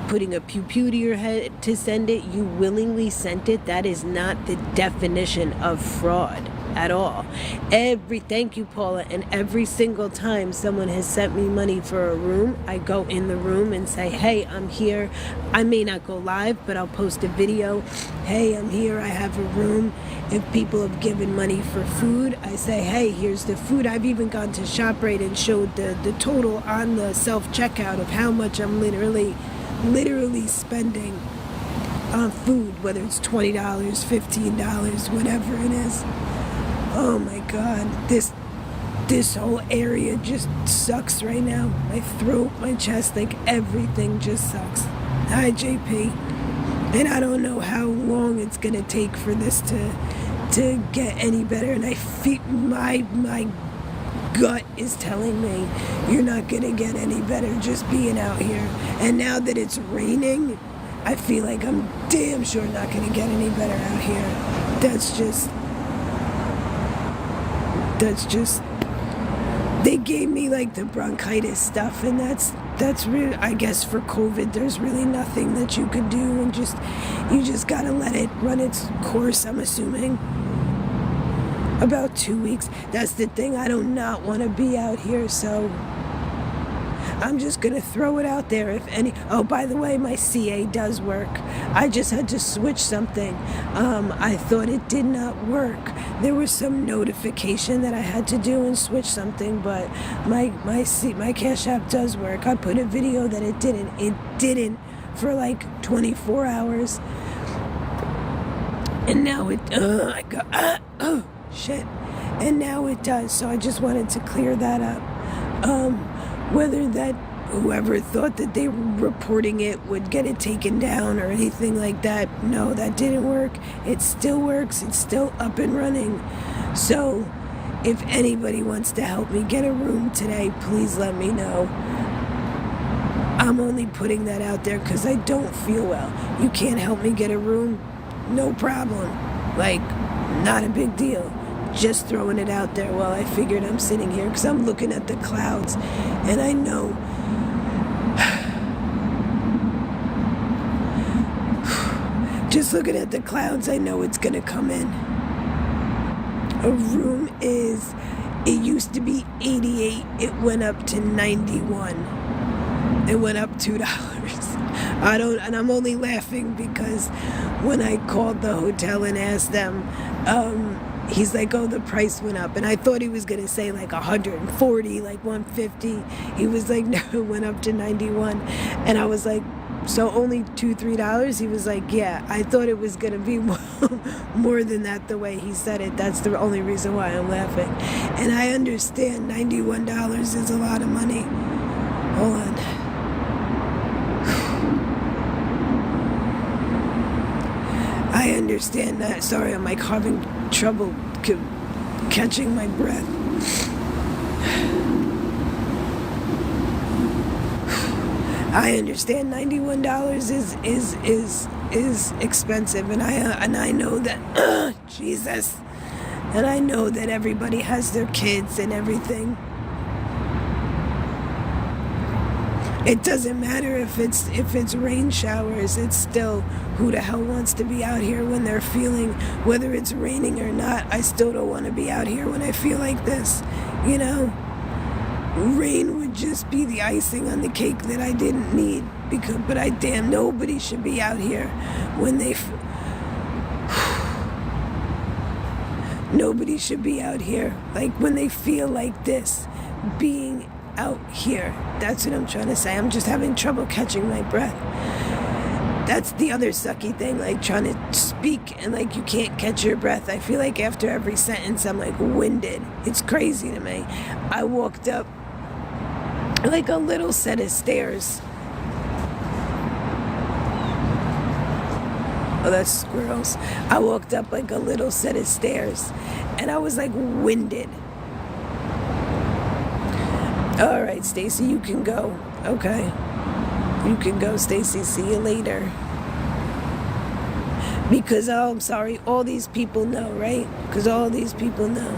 putting a pew-pew to your head to send it. You willingly sent it. That is not the definition of fraud at all. Thank you, Paula. And every single time someone has sent me money for a room, I go in the room and say, hey, I'm here. I may not go live, but I'll post a video. Hey, I'm here. I have a room. If people have given money for food, I say, hey, here's the food. I've even gone to ShopRite and showed the total on the self-checkout of how much I'm literally spending on food, whether it's $20, $15, whatever it is. Oh my God, this whole area just sucks right now. My throat, my chest, like everything just sucks. Hi, JP. And I don't know how long it's gonna take for this to get any better. And I feel my gut is telling me you're not gonna get any better just being out here. And now that it's raining, I feel like I'm damn sure not gonna get any better out here. That's just they gave me like the bronchitis stuff, and that's really, I guess for COVID there's really nothing that you could do, and you just gotta let it run its course. I'm assuming about 2 weeks. That's the thing, I do not want to be out here, so I'm just going to throw it out there. If any, oh, by the way, my CA does work. I just had to switch something. I thought it did not work. There was some notification that I had to do and switch something, but my Cash App does work. I put a video that it didn't. It didn't for like 24 hours. And now it, oh, shit. And now it does. So I just wanted to clear that up. Whether that, whoever thought that they were reporting it would get it taken down or anything like that, no, that didn't work. It still works. It's still up and running. So if anybody wants to help me get a room today, please let me know. I'm only putting that out there because I don't feel well. You can't help me get a room? No problem. Like, not a big deal. Just throwing it out there while I figured I'm sitting here because I'm looking at the clouds and I know just looking at the clouds, I know it's gonna come in. A room is, it used to be 88, it went up to 91. It went up $2. And I'm only laughing because when I called the hotel and asked them, he's like, oh, the price went up. And I thought he was going to say like 140, like 150. He was like, no, it went up to 91. And I was like, so only $2-3? He was like, yeah, I thought it was going to be more than that the way he said it. That's the only reason why I'm laughing. And I understand $91 is a lot of money. Hold on. I understand that. Sorry, I'm like having trouble catching my breath. I understand $91 is expensive, and I know that Jesus, and I know that everybody has their kids and everything. It doesn't matter if it's rain showers. It's still, who the hell wants to be out here when they're feeling, whether it's raining or not. I still don't want to be out here when I feel like this, you know. Rain would just be the icing on the cake that I didn't need, but I damn nobody should be out here when they nobody should be out here like when they feel like this, being out here. That's what I'm trying to say. I'm just having trouble catching my breath. That's the other sucky thing, like trying to speak and like you can't catch your breath. I feel like after every sentence I'm like winded. It's crazy to me. I walked up like a little set of stairs. Oh, that's squirrels. I walked up like a little set of stairs and I was like winded. All right, Stacy, you can go. Okay. You can go, Stacy. See you later. Because, oh, I'm sorry, all these people know, right? Because all these people know.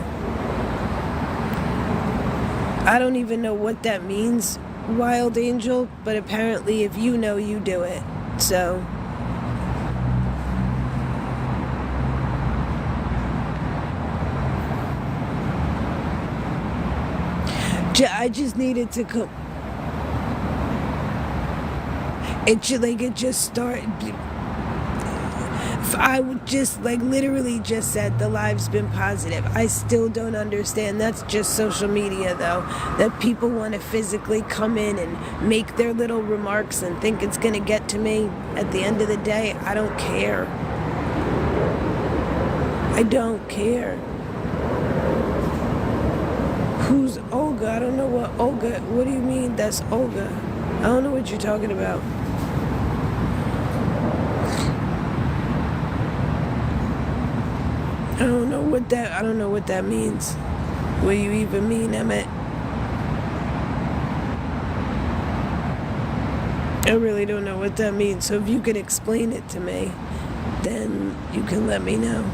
I don't even know what that means, Wild Angel, but apparently if you know, you do it. So I just needed to come. It just started. If I would just like literally just said the live's been positive. I still don't understand. That's just social media though. That people want to physically come in and make their little remarks and think it's going to get to me. At the end of the day, I don't care. I don't care. Who's Olga? I don't know what Olga. What do you mean that's Olga? I don't know what you're talking about. I don't know what that means. What do you even mean, Emmett? I really don't know what that means. So if you could explain it to me, then you can let me know.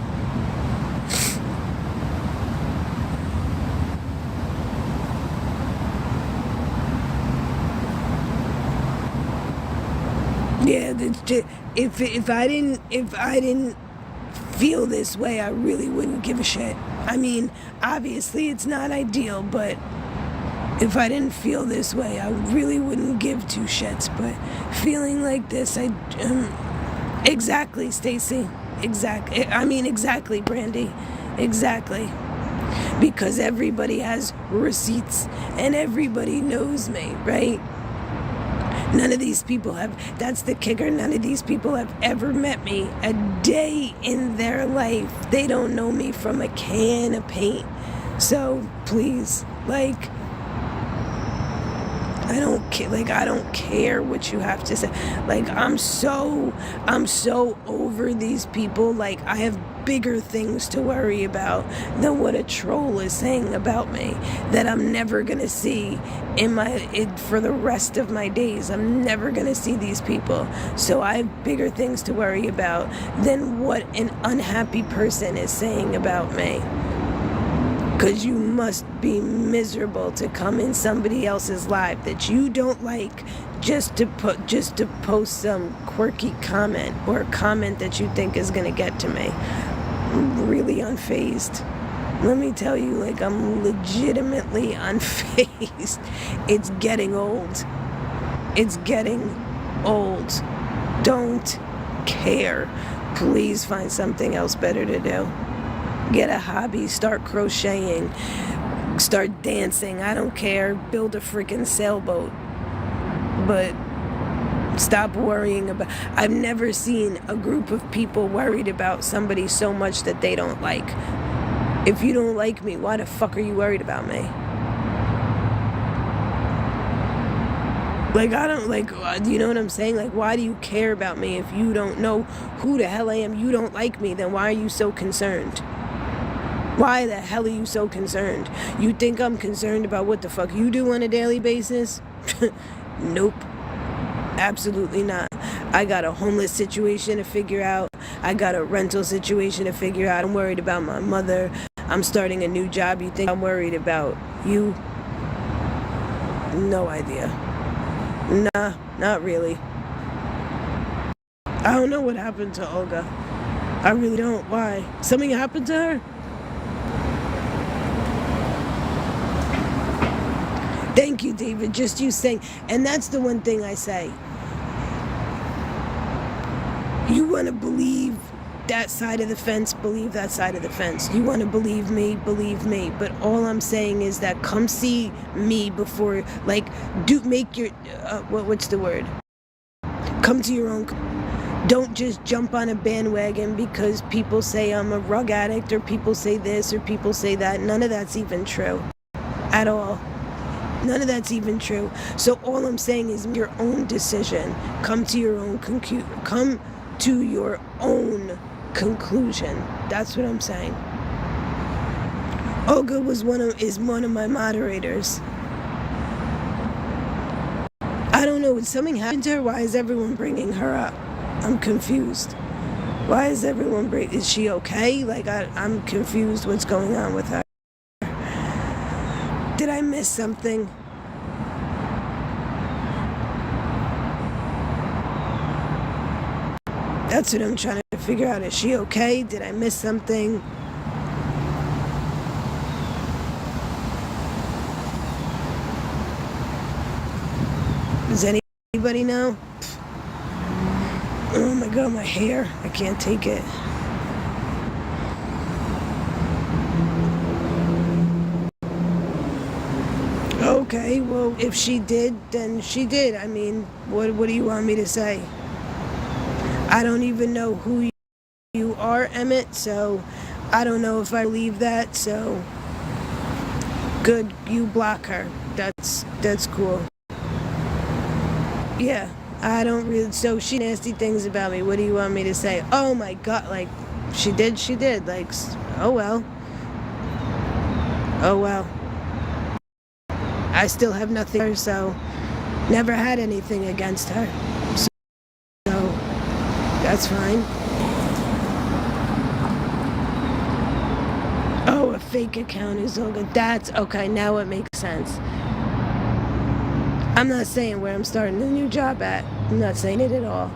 Yeah, if I didn't feel this way, I really wouldn't give a shit. I mean, obviously it's not ideal, but If I didn't feel this way, I really wouldn't give two shits. But feeling like this, exactly, Stacy. Exactly, Brandy. Exactly. Because everybody has receipts and everybody knows me, right? None of these people that's the kicker, none of these people have ever met me a day in their life. They don't know me from a can of paint. So, please, like, I don't care what you have to say. Like, I'm so over these people. Like, I have bigger things to worry about than what a troll is saying about me that I'm never gonna see for the rest of my days. I'm never gonna see these people. So I have bigger things to worry about than what an unhappy person is saying about me. Because you must be miserable to come in somebody else's life that you don't like just to post some quirky comment or a comment that you think is going to get to me. I'm really unfazed. Let me tell you, like, I'm legitimately unfazed. It's getting old. It's getting old. Don't care. Please find something else better to do. Get a hobby, start crocheting, start dancing, I don't care, build a freaking sailboat. But stop worrying about... I've never seen a group of people worried about somebody so much that they don't like. If you don't like me, why the fuck are you worried about me? Like, I don't, like, you know what I'm saying? Like, why do you care about me if you don't know who the hell I am? You don't like me, then why are you so concerned? Why the hell are you so concerned? You think I'm concerned about what the fuck you do on a daily basis? Nope. Absolutely not. I got a homeless situation to figure out. I got a rental situation to figure out. I'm worried about my mother. I'm starting a new job. You think I'm worried about you? No idea. Nah, not really. I don't know what happened to Olga. I really don't. Why? Something happened to her? Thank you, David. Just you saying, and that's the one thing I say. You want to believe that side of the fence, believe that side of the fence. You want to believe me, believe me. But all I'm saying is that come see me before, like, make your, what's the word? Come to your own. Don't just jump on a bandwagon because people say I'm a rug addict or people say this or people say that. None of that's even true at all. None of that's even true. So all I'm saying is your own decision. Come to your own conclusion. That's what I'm saying. Olga is one of my moderators. I don't know. Did something happen to her? Why is everyone bringing her up? I'm confused. Why is everyone is she okay? Like, I'm confused what's going on with her. Did I miss something? That's what I'm trying to figure out. Is she okay? Did I miss something? Does anybody know? Oh my God, my hair. I can't take it. Okay, well, if she did, then she did. I mean, what do you want me to say? I don't even know who you are, Emmett, so I don't know if I believe that, so good, you block her. That's cool. Yeah, I don't really, so she nasty things about me. What do you want me to say? Oh my God, like, she did, like, oh well. I still have nothing, so never had anything against her. So that's fine. Oh, a fake account is all good. That's okay. Now it makes sense. I'm not saying where I'm starting a new job at. I'm not saying it at all.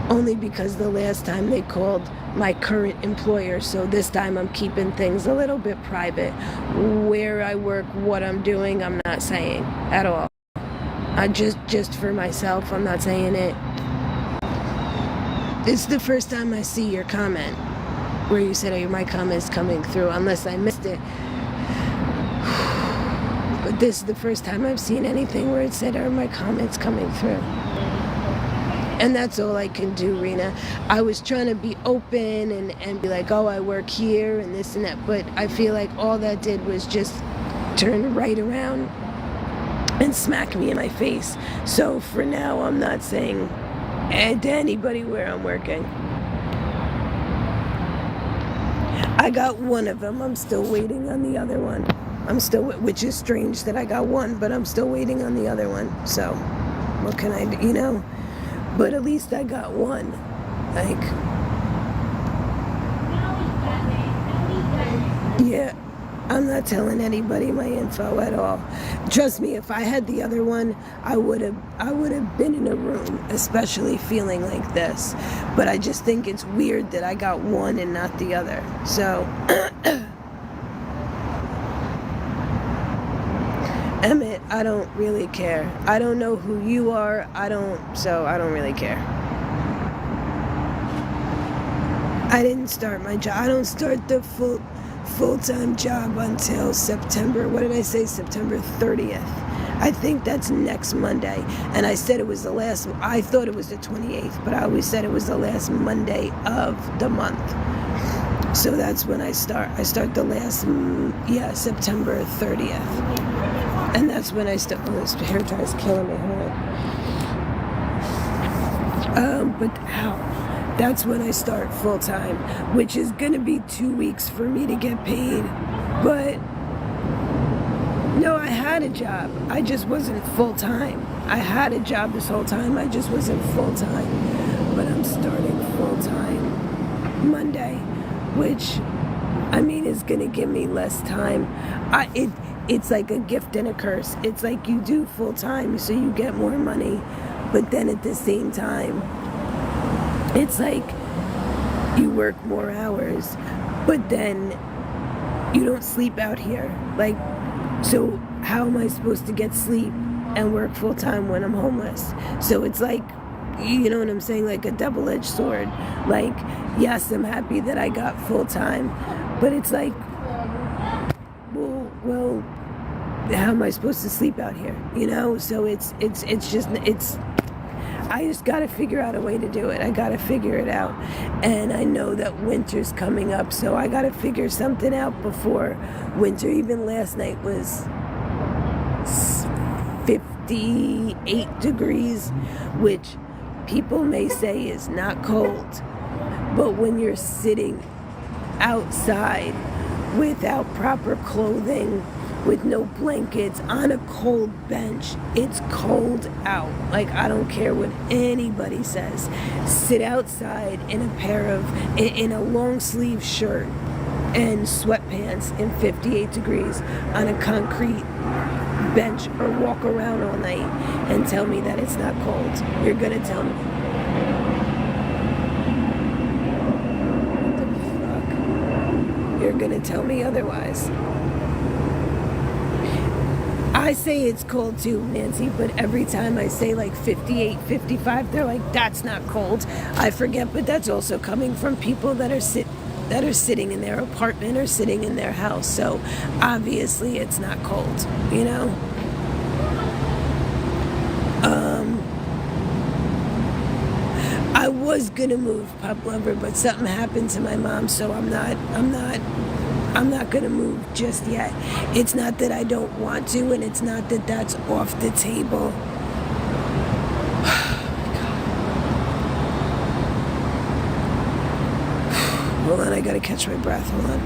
only because the last time they called my current employer, so this time I'm keeping things a little bit private. Where I work, what I'm doing, I'm not saying at all. I just for myself, I'm not saying it. It's the first time I see your comment where you said, "Oh, my comment's coming through," unless I missed it. But this is the first time I've seen anything where it said, "Are my comments coming through?" And that's all I can do, Rena. I was trying to be open and be like, "Oh, I work here and this and that," but I feel like all that did was just turn right around and smack me in my face. So for now, I'm not saying to anybody where I'm working. I got one of them. I'm still waiting on the other one. Which is strange that I got one, but I'm still waiting on the other one. So what can I do, But at least I got one. Like, yeah, I'm not telling anybody my info at all. Trust me, if I had the other one, I would have been in a room, especially feeling like this. But I just think it's weird that I got one and not the other. So Emmett, I don't really care. I don't know who you are. I don't really care. I didn't start my job. I don't start the full-time job until September. What did I say? September 30th. I think that's next Monday. And I said it was I thought it was the 28th, but I always said it was the last Monday of the month. So that's when I start. I start the last, September 30th. And that's when I start. Oh, this hair dry is killing me. Hold on. That's when I start full time, which is gonna be 2 weeks for me to get paid. But no, I had a job. I just wasn't full time. I had a job this whole time. I just wasn't full time. But I'm starting full time Monday, which is gonna give me less time. It's like a gift and a curse. It's like you do full time so you get more money, but then at the same time, it's like you work more hours, but then you don't sleep out here. Like, so how am I supposed to get sleep and work full time when I'm homeless? So it's like, you know what I'm saying? Like a double-edged sword. Like, yes, I'm happy that I got full time, but it's like, well, how am I supposed to sleep out here? So I just got to figure out a way to do it. I got to figure it out. And I know that winter's coming up, so I got to figure something out before winter. Even last night was 58 degrees, which people may say is not cold. But when you're sitting outside without proper clothing, with no blankets, on a cold bench, it's cold out. Like, I don't care what anybody says. Sit outside in a long sleeve shirt and sweatpants in 58 degrees on a concrete bench, or walk around all night and tell me that it's not cold. You're gonna tell me. What the fuck? You're gonna tell me otherwise. I say it's cold too, Nancy, but every time I say like 58, 55, they're like, that's not cold. I forget, but that's also coming from people that are sitting in their apartment or sitting in their house. So obviously it's not cold, I was gonna move, Pop Lover, but something happened to my mom, so I'm not gonna move just yet. It's not that I don't want to, and it's not that that's off the table. Hold on, I gotta catch my breath. Hold on.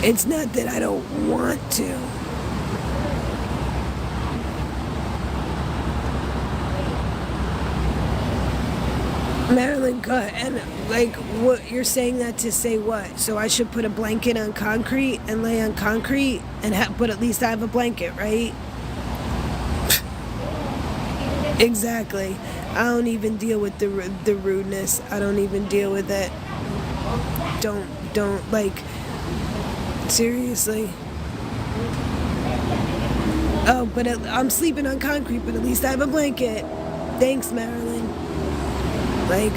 It's not that I don't want to. Marilyn, go ahead. And like, what you're saying that to say what? So I should put a blanket on concrete and lay on concrete but at least I have a blanket, right? Exactly. I don't even deal with the rudeness. I don't even deal with it. Don't like, seriously. Oh, but I'm sleeping on concrete, but at least I have a blanket. Thanks, Marilyn. Like,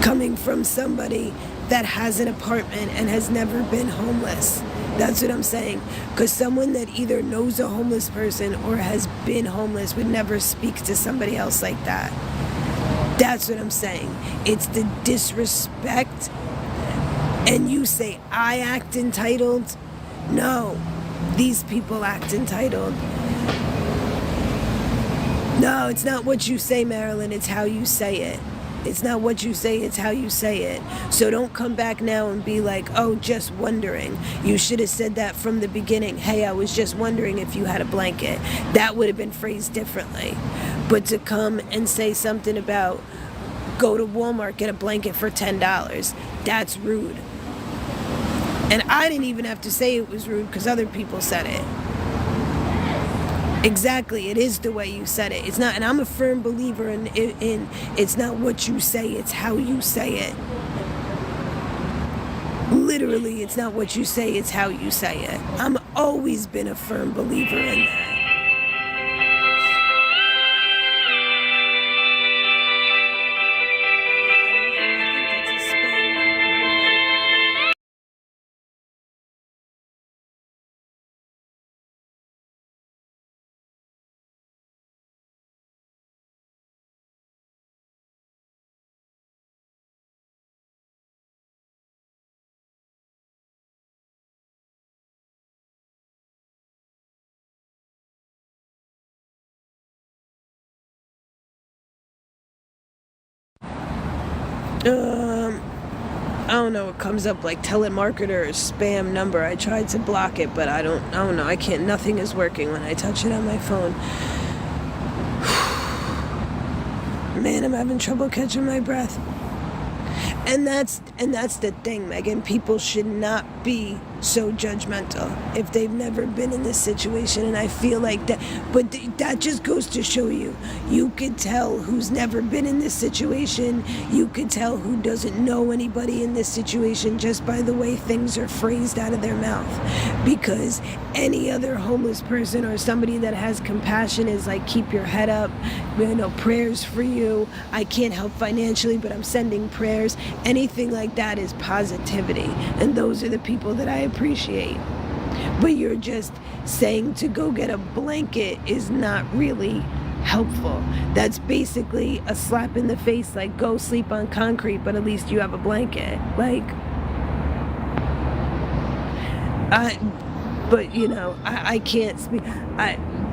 coming from somebody that has an apartment and has never been homeless. That's what I'm saying. Because someone that either knows a homeless person or has been homeless would never speak to somebody else like that. That's what I'm saying. It's the disrespect. And you say, I act entitled? No, these people act entitled. No, it's not what you say, Marilyn. It's how you say it. It's not what you say, it's how you say it. So don't come back now and be like, oh, just wondering. You should have said that from the beginning. Hey, I was just wondering if you had a blanket. That would have been phrased differently. But to come and say something about go to Walmart, get a blanket for $10, that's rude. And I didn't even have to say it was rude because other people said it. Exactly, it is the way you said it. It's not, and I'm a firm believer in it's not what you say, it's how you say it. Literally, it's not what you say, it's how you say it. I'm always been a firm believer in that. I don't know, it comes up like telemarketer or spam number. I tried to block it, but I don't know. I can't, nothing is working when I touch it on my phone. Man, I'm having trouble catching my breath. And that's the thing, Megan. People should not be so judgmental if they've never been in this situation. And I feel like that, but that just goes to show you could tell who's never been in this situation. You could tell who doesn't know anybody in this situation just by the way things are phrased out of their mouth. Because any other homeless person or somebody that has compassion is like, keep your head up, prayers for you. I can't help financially, but I'm sending prayers. Anything like that is positivity. And those are the people that I appreciate. But you're just saying to go get a blanket is not really helpful. That's basically a slap in the face, like go sleep on concrete, but at least you have a blanket. Like, I can't speak.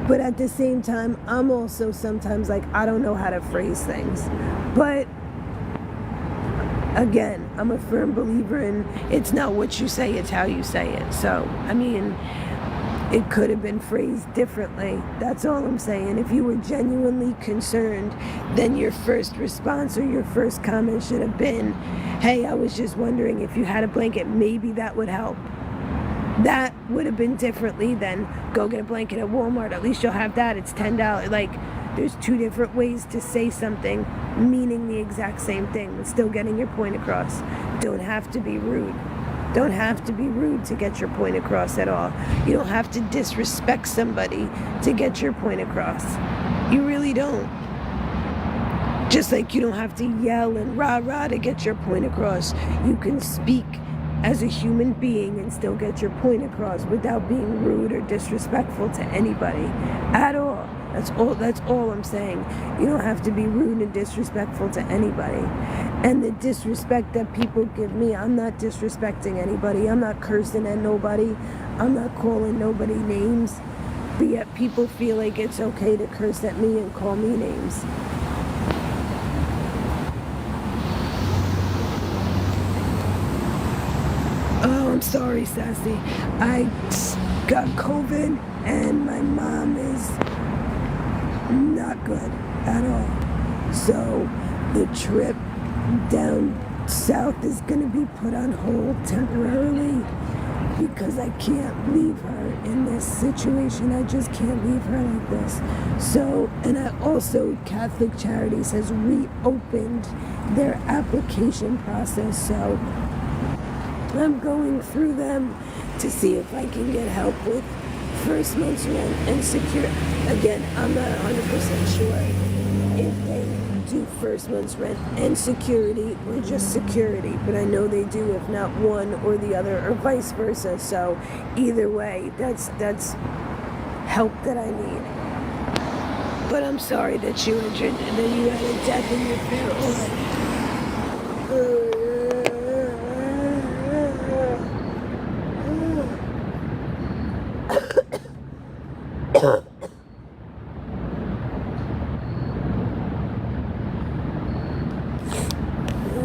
But at the same time, I'm also sometimes like, I don't know how to phrase things. But again, I'm a firm believer in it's not what you say, it's how you say it. So, I mean, it could have been phrased differently. That's all I'm saying. If you were genuinely concerned, then your first response or your first comment should have been, hey, I was just wondering if you had a blanket. Maybe that would help. That would have been differently than go get a blanket at Walmart. At least you'll have that. It's $10. Like, there's two different ways to say something meaning the exact same thing but still getting your point across. Don't have to be rude. Don't have to be rude to get your point across at all. You don't have to disrespect somebody to get your point across. You really don't. Just like you don't have to yell and rah-rah to get your point across. You can speak as a human being and still get your point across without being rude or disrespectful to anybody at all. That's all I'm saying. You don't have to be rude and disrespectful to anybody. And the disrespect that people give me, I'm not disrespecting anybody. I'm not cursing at nobody. I'm not calling nobody names. But yet people feel like it's okay to curse at me and call me names. Oh, I'm sorry, Sassy. I got COVID and my mom is not good at all. So the trip down south is going to be put on hold temporarily because I can't leave her in this situation. I just can't leave her like this. So, and I also, Catholic Charities has reopened their application process. So I'm going through them to see if I can get help with first month's rent and secure. Again, I'm not 100% sure if they do first month's rent and security or just security, but I know they do, if not one or the other, or vice versa. So either way, that's help that I need. But I'm sorry that you had a death in your family.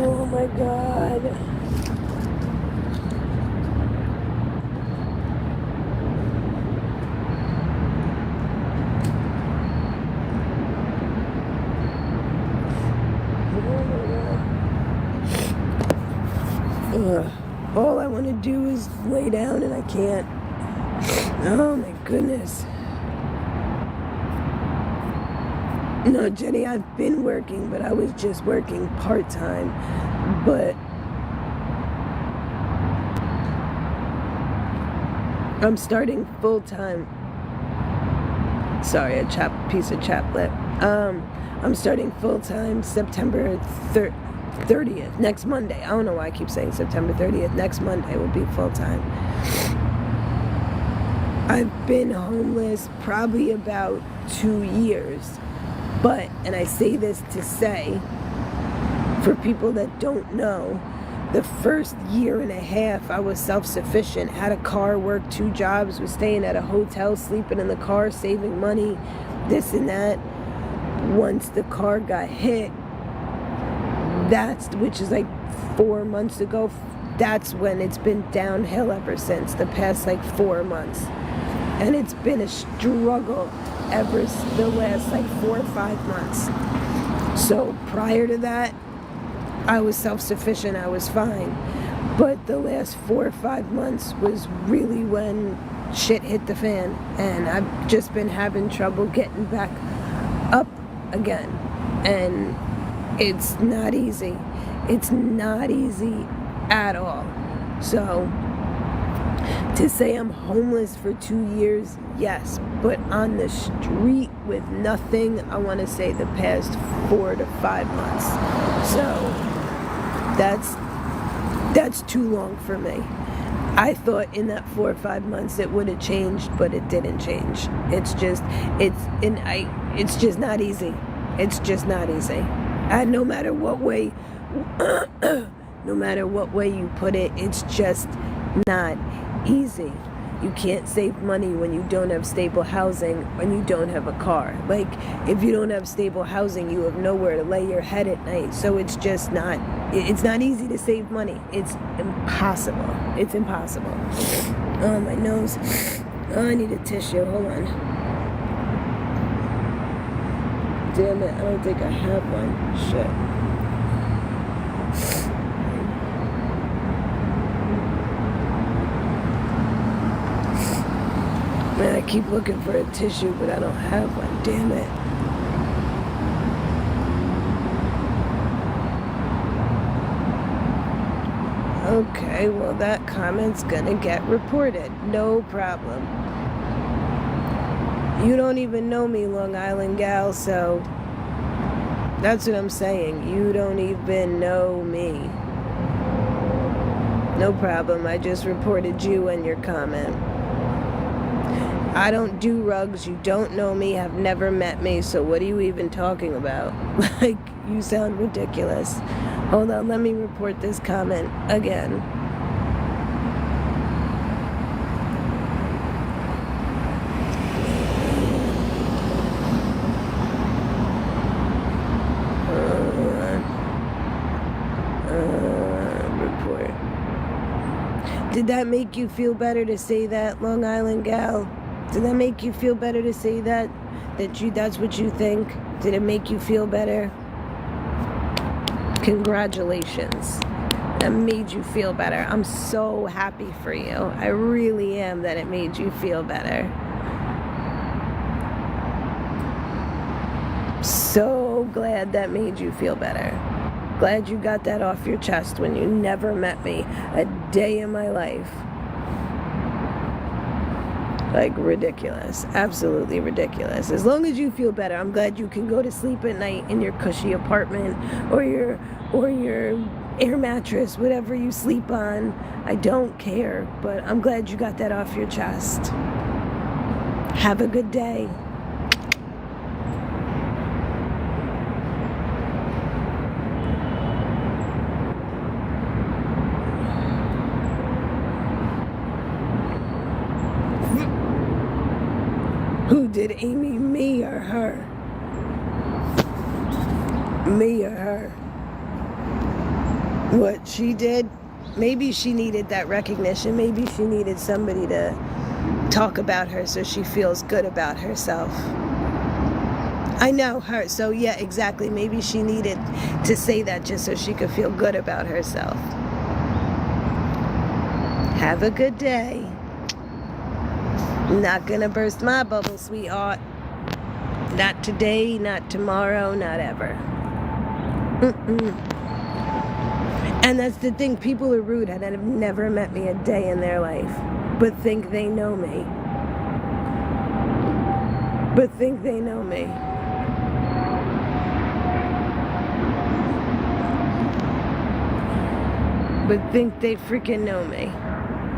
Oh my God. All I want to do is lay down and I can't. Oh my goodness. No, Jenny, I've been working, but I was just working part-time. But I'm starting full-time. Sorry, a piece of chopped lip. I'm starting full-time September 30th, next Monday. I don't know why I keep saying September 30th. Next Monday will be full-time. I've been homeless probably about 2 years. But, and I say this to say, for people that don't know, the first year and a half I was self-sufficient, had a car, worked 2 jobs, was staying at a hotel, sleeping in the car, saving money, this and that. Once the car got hit, which is like 4 months ago, that's when it's been downhill ever since, the past like 4 months. And it's been a struggle ever the last like 4 or 5 months. So prior to that, I was self-sufficient, I was fine. But the last 4 or 5 months was really when shit hit the fan. And I've just been having trouble getting back up again. And it's not easy. It's not easy at all. So to say I'm homeless for 2 years, yes, but on the street with nothing, I want to say the past 4 to 5 months. So that's too long for me. I thought in that 4 or 5 months it would have changed, but it didn't change. It's just not easy. It's just not easy. And no matter what way you put it, it's just not easy. You can't save money when you don't have stable housing, when you don't have a car. Like, if you don't have stable housing, you have nowhere to lay your head at night. So it's just not, it's not easy to save money. It's impossible. It's impossible. Oh, my nose. Oh, I need a tissue. Hold on. Damn it, I don't think I have one. Shit. Man, I keep looking for a tissue, but I don't have one. Damn it. Okay, well, that comment's gonna get reported. No problem. You don't even know me, Long Island gal, so that's what I'm saying. You don't even know me. No problem. I just reported you and your comment. I don't do rugs. You don't know me, have never met me, so what are you even talking about? Like, you sound ridiculous. Hold on, let me report this comment again. Report. Did that make you feel better to say that, Long Island gal? Did that make you feel better to say that? That's what you think? Did it make you feel better? Congratulations. That made you feel better. I'm so happy for you. I really am that it made you feel better. So glad that made you feel better. Glad you got that off your chest when you never met me a day in my life. Like, ridiculous. Absolutely ridiculous. As long as you feel better, I'm glad you can go to sleep at night in your cushy apartment or your air mattress, whatever you sleep on. I don't care, but I'm glad you got that off your chest. Have a good day. Who did Amy, me or her? Me or her? What she did? Maybe she needed that recognition. Maybe she needed somebody to talk about her so she feels good about herself. I know her, so yeah, exactly. Maybe she needed to say that just so she could feel good about herself. Have a good day. Not gonna burst my bubble, sweetheart. Not today, not tomorrow, not ever. And that's the thing, people are rude and have never met me a day in their life, but think they know me. But think they know me. But think they freaking know me.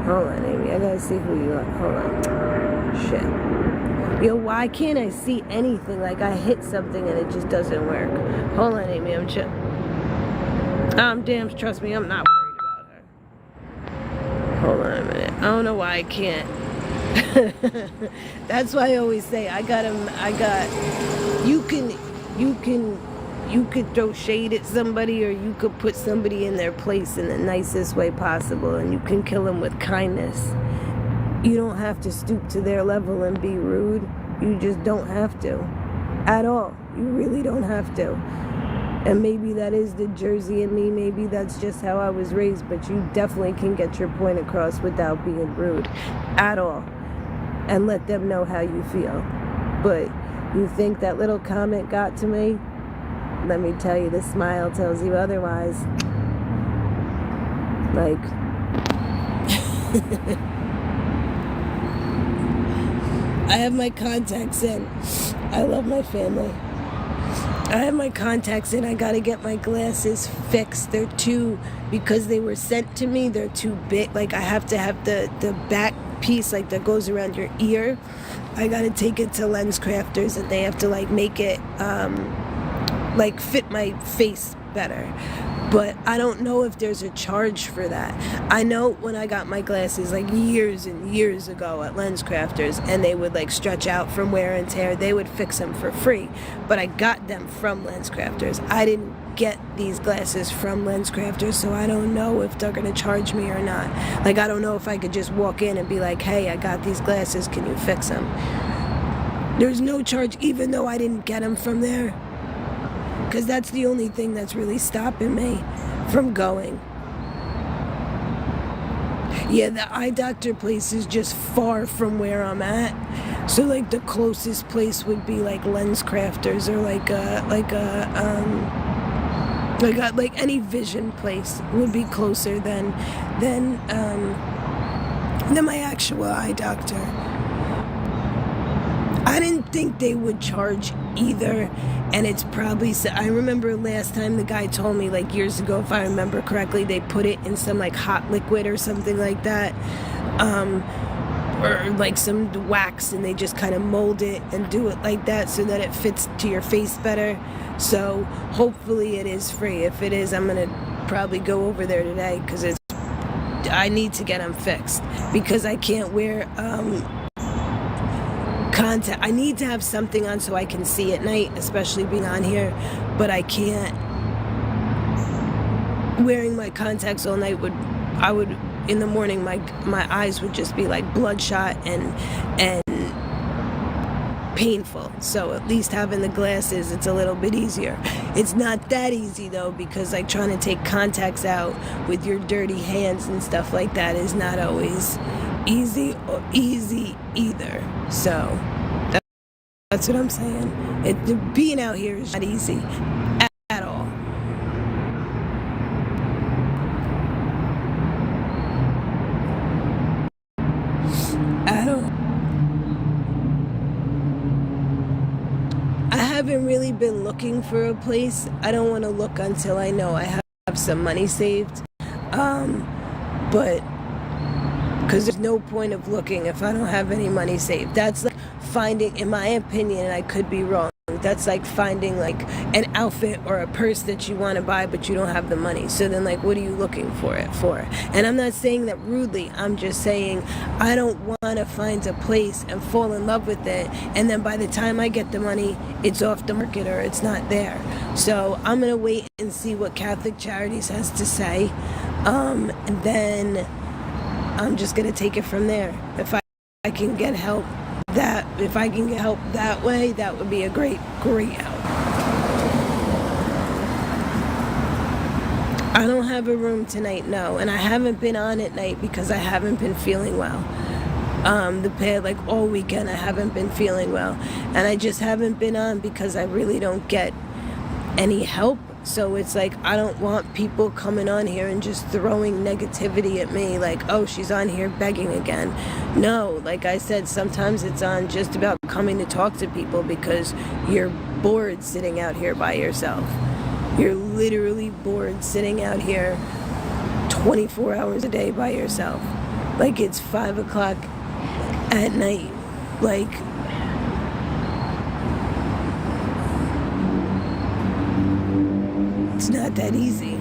Hold on, Amy, I gotta see who you are. Hold on. Shit. Yo, why can't I see anything? Like, I hit something and it just doesn't work. Hold on, Amy, I'm chill. Damn, trust me, I'm not worried about her. Hold on a minute. I don't know why I can't. That's why I always say, you could throw shade at somebody, or you could put somebody in their place in the nicest way possible, and you can kill them with kindness. You don't have to stoop to their level and be rude. You just don't have to. At all. You really don't have to. And maybe that is the Jersey in me. Maybe that's just how I was raised. But you definitely can get your point across without being rude. At all. And let them know how you feel. But you think that little comment got to me? Let me tell you, the smile tells you otherwise. Like... I have my contacts in. I love my family. I have my contacts in. I gotta get my glasses fixed. They're too, because they were sent to me, they're too big. Like, I have to have the back piece, like, that goes around your ear. I gotta take it to lens crafters, and they have to, like, make it, like, fit my face better. But I don't know if there's a charge for that. I know when I got my glasses, like, years and years ago at Lens Crafters, and they would, like, stretch out from wear and tear, they would fix them for free. But I got them from Lens Crafters. I didn't get these glasses from Lens Crafters, so I don't know if they're gonna charge me or not. Like, I don't know if I could just walk in and be like, hey, I got these glasses, can you fix them? There's no charge, even though I didn't get them from there. Because that's the only thing that's really stopping me from going. Yeah, the eye doctor place is just far from where I'm at. So, like, the closest place would be, like, Lens Crafters, or like any vision place would be closer than my actual eye doctor. I didn't think they would charge either, and it's probably, I remember last time the guy told me, like, years ago, if I remember correctly, they put it in some, like, hot liquid or something like that, or like some wax, and they just kind of mold it and do it like that so that it fits to your face better. So hopefully it is free. If it is, I'm gonna probably go over there today, because I need to get them fixed, because I can't wear contact. I need to have something on so I can see at night, especially being on here, but I can't. Wearing my contacts all night would in the morning my eyes would just be like bloodshot and painful. So at least having the glasses, it's a little bit easier. It's not that easy though, because like trying to take contacts out with your dirty hands and stuff like that is not always easy or easy either. So that's what I'm saying. Being out here is not easy at all. I haven't really been looking for a place. I don't want to look until I know I have some money saved. But because there's no point of looking if I don't have any money saved. That's like finding, in my opinion, and I could be wrong, that's like finding like an outfit or a purse that you want to buy but you don't have the money. So then like what are you looking for it for? And I'm not saying that rudely. I'm just saying I don't want to find a place and fall in love with it and then by the time I get the money it's off the market or it's not there. So I'm gonna wait and see what Catholic Charities has to say, and then I'm just gonna take it from there. If I can get help that way, that would be a great help. I don't have a room tonight, no, and I haven't been on at night because I haven't been feeling well. Like all weekend I haven't been feeling well, and I just haven't been on because I really don't get any help. So it's like I don't want people coming on here and just throwing negativity at me like, oh, she's on here begging again. No, like I said, sometimes it's on just about coming to talk to people because you're bored sitting out here by yourself. You're literally bored sitting out here 24 hours a day by yourself. Like it's 5 o'clock at night. Like, it's not that easy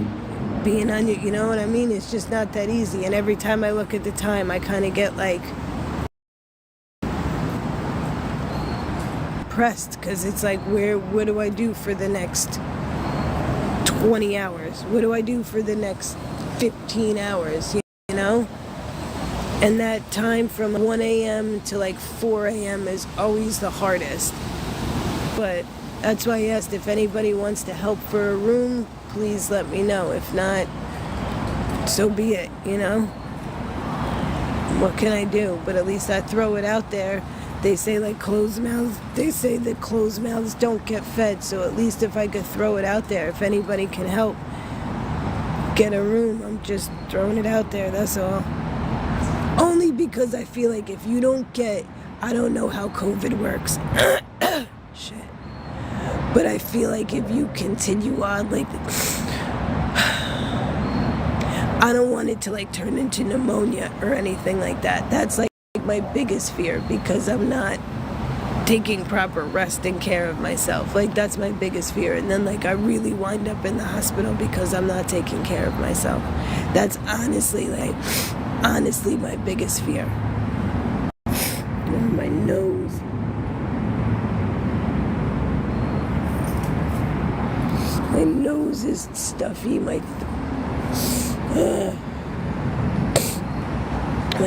being on you know what I mean? It's just not that easy. And every time I look at the time, I kind of get like pressed because it's like, what do I do for the next 20 hours? What do I do for the next 15 hours? You know? And that time from 1 a.m. to like 4 a.m. is always the hardest. But that's why I asked if anybody wants to help for a room, please let me know. If not, so be it, you know? What can I do? But at least I throw it out there. They say like they say that closed mouths don't get fed. So at least if I could throw it out there, if anybody can help get a room, I'm just throwing it out there, that's all. Only because I feel like if you don't get, I don't know how COVID works. Shit. But I feel like if you continue on, like, I don't want it to like turn into pneumonia or anything like that. That's like my biggest fear because I'm not taking proper rest and care of myself. Like that's my biggest fear. And then like I really wind up in the hospital because I'm not taking care of myself. That's honestly my biggest fear. Oh, my nose. My nose is stuffy. My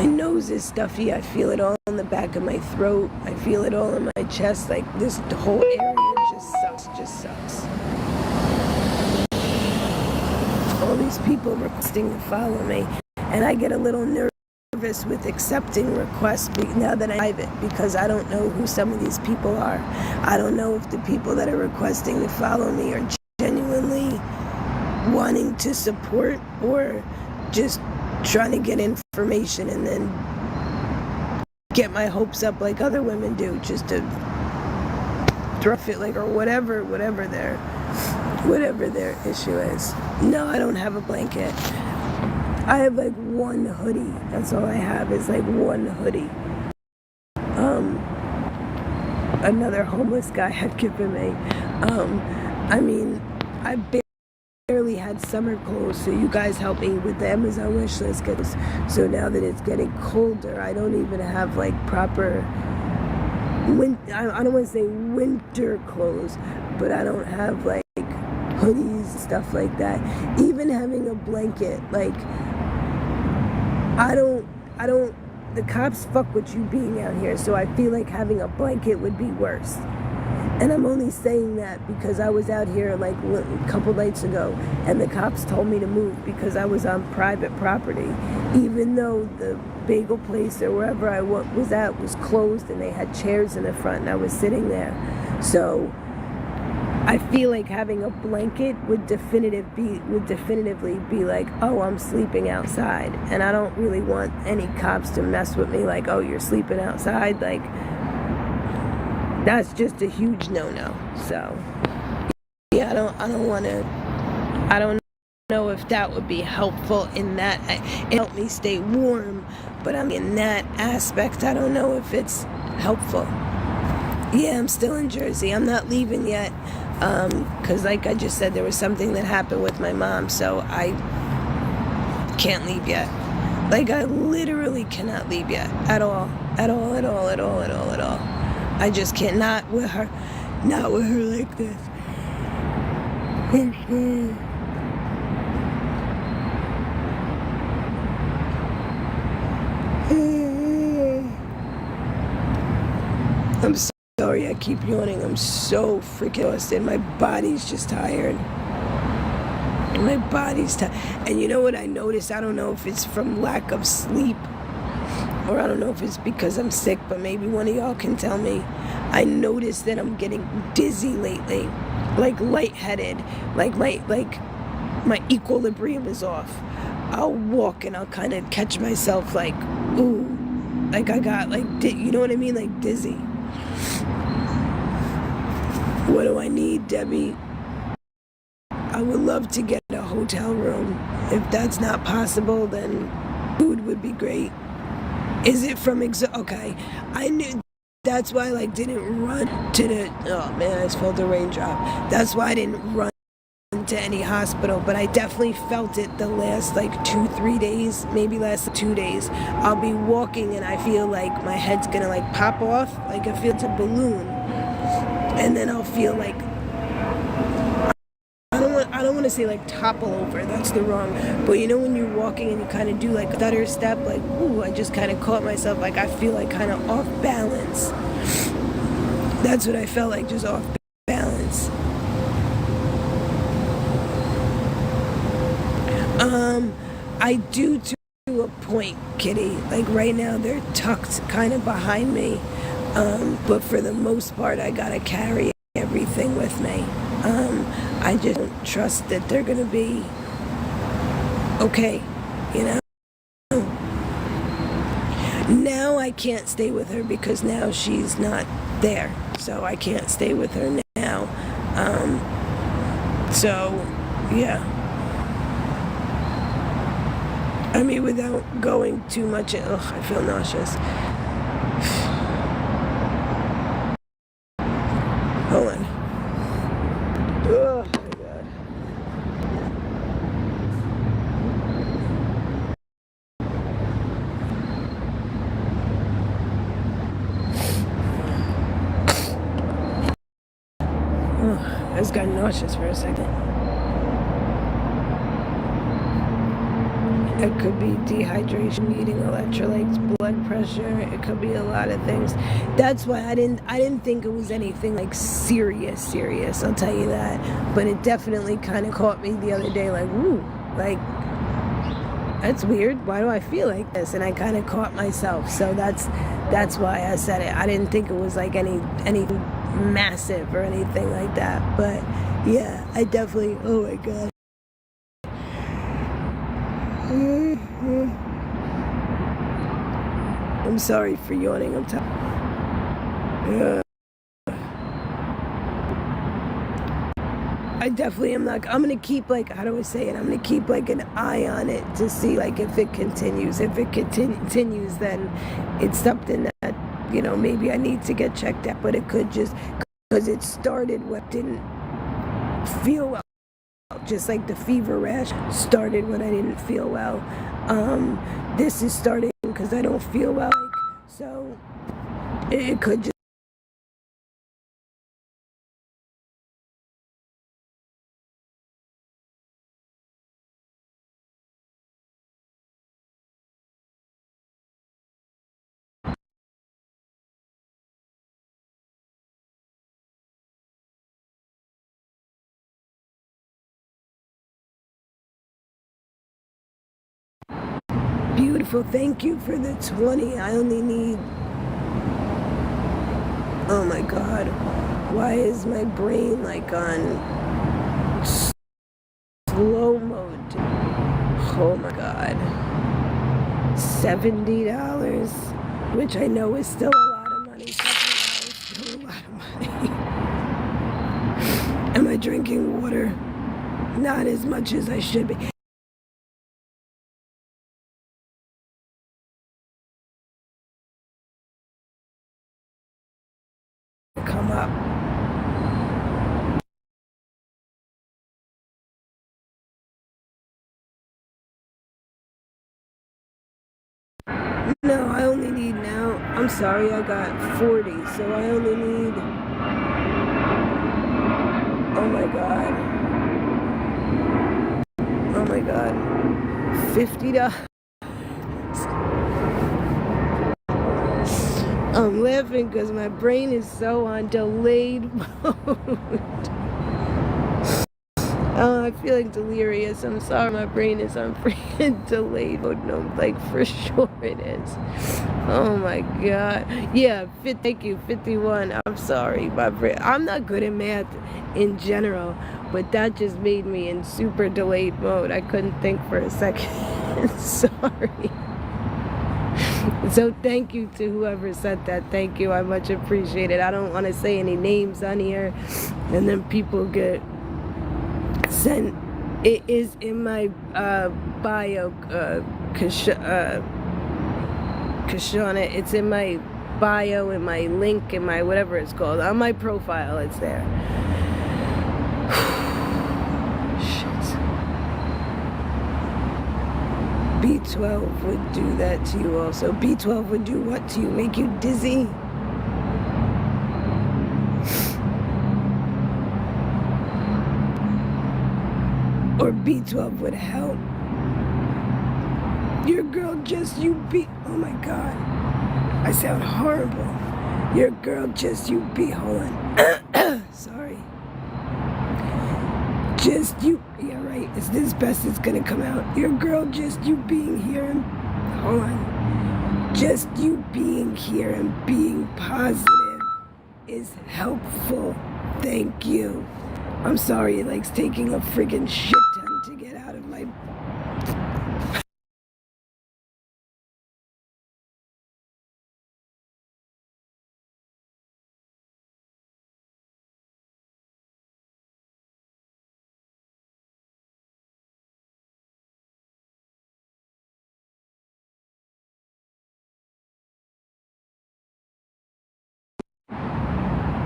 nose is stuffy. I feel it all in the back of my throat. I feel it all in my chest. Like this whole area just sucks. All these people requesting to follow me. And I get a little nervous with accepting requests now that I have it because I don't know who some of these people are. I don't know if the people that are requesting to follow me are genuinely wanting to support or just trying to get information and then get my hopes up like other women do, just to throw it like or whatever their issue is. No, I don't have a blanket. I have like one hoodie. That's all I have is like one hoodie. Another homeless guy had given me. I mean, I barely had summer clothes, so you guys help me with the Amazon wish list. So now that it's getting colder, I don't even have like proper I don't want to say winter clothes, but I don't have like hoodies, stuff like that. Even having a blanket, like I don't the cops fuck with you being out here, so I feel like having a blanket would be worse. And I'm only saying that because I was out here like a couple nights ago and the cops told me to move because I was on private property, even though the bagel place or wherever I was at was closed and they had chairs in the front and I was sitting there. So I feel like having a blanket would definitively be like, oh, I'm sleeping outside. And I don't really want any cops to mess with me like, oh, you're sleeping outside. Like, that's just a huge no-no. So yeah, I don't know if that would be helpful in that it helped me stay warm, but I mean in that aspect I don't know if it's helpful. Yeah, I'm still in Jersey. I'm not leaving yet, because like I just said, there was something that happened with my mom, so I can't leave yet. Like, I literally cannot leave yet. At all. I just can't. Not with her like this. I'm sorry I keep yawning. I'm so freaking exhausted. My body's just tired. My body's tired. And you know what I noticed? I don't know if it's from lack of sleep or I don't know if it's because I'm sick, but maybe one of y'all can tell me. I noticed that I'm getting dizzy lately, like lightheaded, like my equilibrium is off. I'll walk and I'll kind of catch myself like, ooh, like I got like, you know what I mean? Like dizzy. What do I need, Debbie? I would love to get a hotel room. If that's not possible, then food would be great. Is it from okay, I knew. That's why I like didn't run to the. Oh man, I just felt a raindrop. That's why I didn't run to any hospital. But I definitely felt it the last like 2-3 days, maybe last 2 days. I'll be walking and I feel like my head's gonna like pop off, like I feel it's a balloon, and then I'll feel like. I don't want to say like topple over, that's the wrong, but you know when you're walking and you kind of do like a stutter step, like, ooh, I just kind of caught myself, like I feel like kind of off balance. That's what I felt like, just off balance. I do to a point, Kitty. Like right now they're tucked kind of behind me, but for the most part I gotta carry everything with me. I just don't trust that they're gonna be okay, you know? Now I can't stay with her because now she's not there, so I can't stay with her now. So yeah, I mean without going too much, I feel nauseous. Hold on. Oh my god. I just got nauseous for a second. It could be dehydration, eating electrolytes, blood pressure. It could be a lot of things. That's why I didn't think it was anything like serious. I'll tell you that. But it definitely kind of caught me the other day, like, ooh, like that's weird. Why do I feel like this? And I kind of caught myself. So that's why I said it. I didn't think it was like anything massive or anything like that. But yeah, I definitely. Oh my god. I'm sorry for yawning. I'm tired. I definitely am not. I'm gonna keep like, how do I say it? I'm gonna keep like an eye on it to see like if it continues. If it continues, then it's something that maybe I need to get checked out. But it could just because it started what didn't feel well. Just like the fever rash started when I didn't feel well. This is starting because I don't feel well. So it could just wonderful. Thank you for the 20. I only need... Oh my God. Why is my brain like on slow mode? Oh my God. $70, which I know is still a lot of money. $70 is still a lot of money. Am I drinking water? Not as much as I should be. Come up. No, I only need now. I'm sorry, I got 40, so I only need... Oh my God. Oh my God. $50. I'm laughing because my brain is so on delayed mode. Oh, I'm feeling delirious. I'm sorry, my brain is on freaking delayed mode. No, like for sure it is. Oh my God. Yeah, thank you, 51. I'm sorry, my brain. I'm not good at math in general, but that just made me in super delayed mode. I couldn't think for a second. Sorry. So thank you to whoever said that. Thank you. I much appreciate it. I don't want to say any names on here, and then people get sent. It is in my bio, Kashana. It's in my bio, in my link, in my whatever it's called. On my profile, it's there. B12 would do that to you also. B12 would do what to you? Make you dizzy? Or B12 would help? Your girl just you be... Oh my God. I sound horrible. Your girl just you be... Hold on. Sorry. Just you... Yeah, right. It's this best it's gonna come out. Your girl just you being here and... Hold on. Just you being here and being positive is helpful. Thank you. I'm sorry it likes taking a friggin' shit ton to get out of my...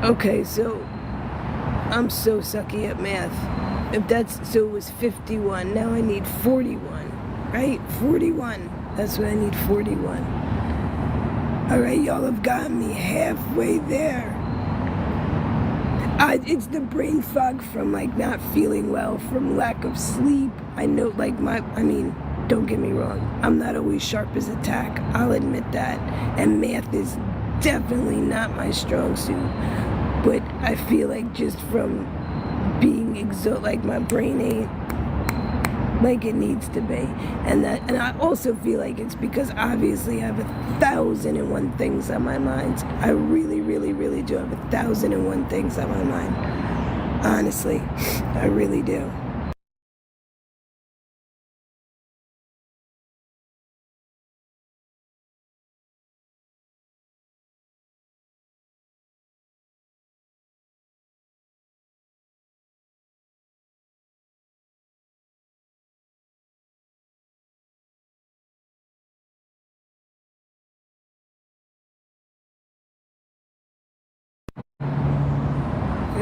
Okay, so I'm so sucky at math. If that's... So it was 51. Now I need 41. Right? 41. That's what I need, 41. Alright, y'all have gotten me halfway there. It's the brain fog from like not feeling well, from lack of sleep. I know like don't get me wrong. I'm not always sharp as a tack. I'll admit that. And math is definitely not my strong suit. But I feel like just from being like my brain ain't like it needs to be. And I also feel like it's because obviously I have 1,001 things on my mind. I really, really, really do have 1,001 things on my mind. Honestly, I really do.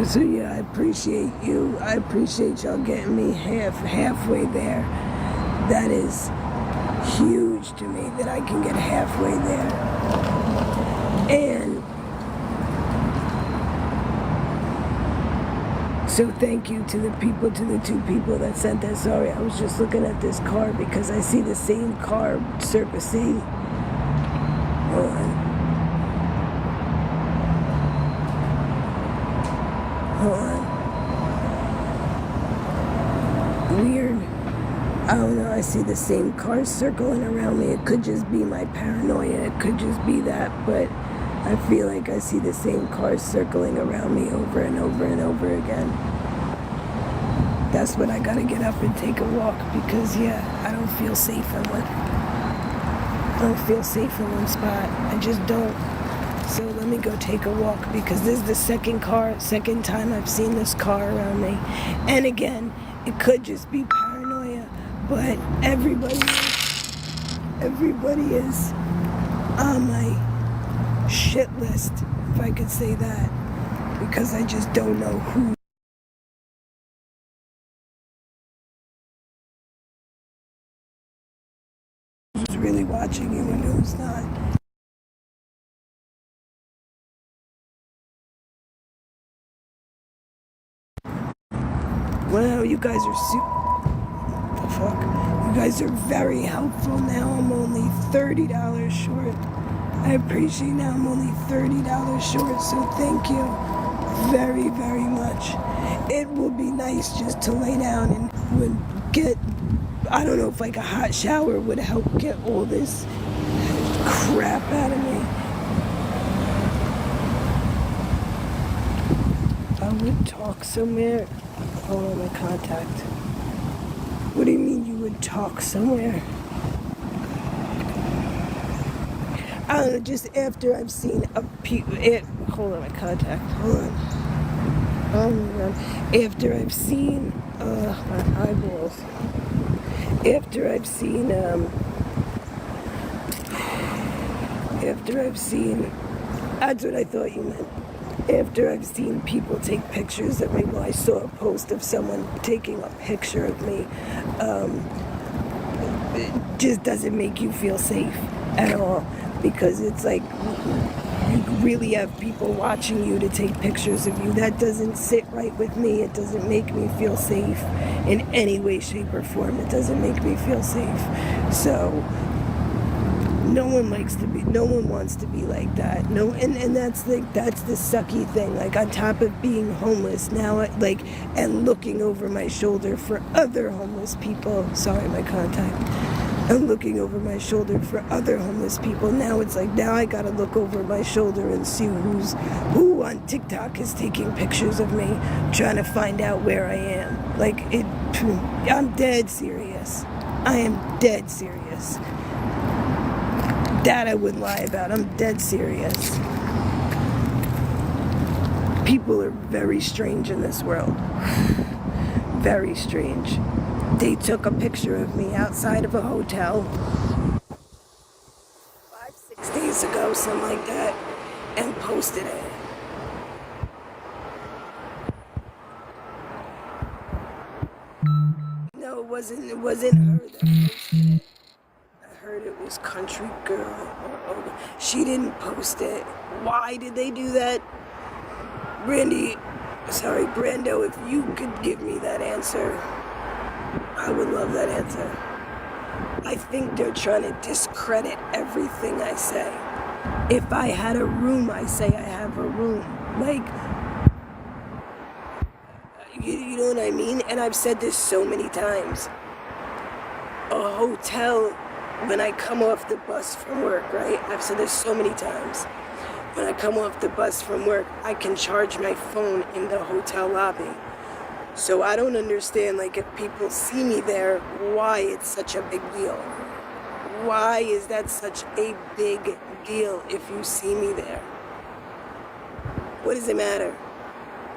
So yeah, I appreciate you. I appreciate y'all getting me halfway there. That is huge to me that I can get halfway there. And so thank you to the two people that sent that. Sorry, I was just looking at this car because I see the same car surfacing. Hold on. Hold on. Weird. I don't know, I see the same cars circling around me. It could just be my paranoia, it could just be that, but I feel like I see the same cars circling around me over and over and over again. That's when I gotta get up and take a walk because, yeah, I don't feel safe in one. I don't feel safe in one spot. I just don't. So let me go take a walk because this is the second time I've seen this car around me. And again, it could just be paranoia, but everybody is on my shit list, if I could say that, because I just don't know who's really watching you and who's not. Wow, you guys are the fuck? You guys are very helpful. Now I'm only $30 short. I appreciate now I'm only $30 short, so thank you very, very much. It will be nice just to lay down and would get, I don't know if like a hot shower would help get all this crap out of me. I would talk somewhere. Hold on, my contact. What do you mean you would talk somewhere? I don't know, just after I've seen hold on, my contact. Hold on. Oh my god. After I've seen my eyeballs. After I've seen that's what I thought you meant. After I've seen people take pictures of me, well, I saw a post of someone taking a picture of me. It just doesn't make you feel safe at all, because it's like you really have people watching you to take pictures of you. That doesn't sit right with me. It doesn't make me feel safe in any way, shape, or form. It doesn't make me feel safe. So no one wants to be like that. No, and that's the sucky thing. Like, on top of being homeless now, and looking over my shoulder for other homeless people. Sorry, my contact. I'm looking over my shoulder for other homeless people. Now it's like, now I gotta look over my shoulder and see who on TikTok is taking pictures of me, trying to find out where I am. I'm dead serious. I am dead serious. That I wouldn't lie about. I'm dead serious. People are very strange in this world. Very strange. They took a picture of me outside of a hotel 5-6 days ago, something like that, and posted it. No, it wasn't her that posted it. I heard it was Country Girl. She didn't post it. Why did they do that? Brando, if you could give me that answer, I would love that answer. I think they're trying to discredit everything I say. If I had a room, I say I have a room. You know what I mean? And I've said this so many times. A hotel, when I come off the bus from work, right? I've said this so many times. When I come off the bus from work, I can charge my phone in the hotel lobby. So I don't understand, if people see me there, why it's such a big deal. Why is that such a big deal if you see me there? What does it matter?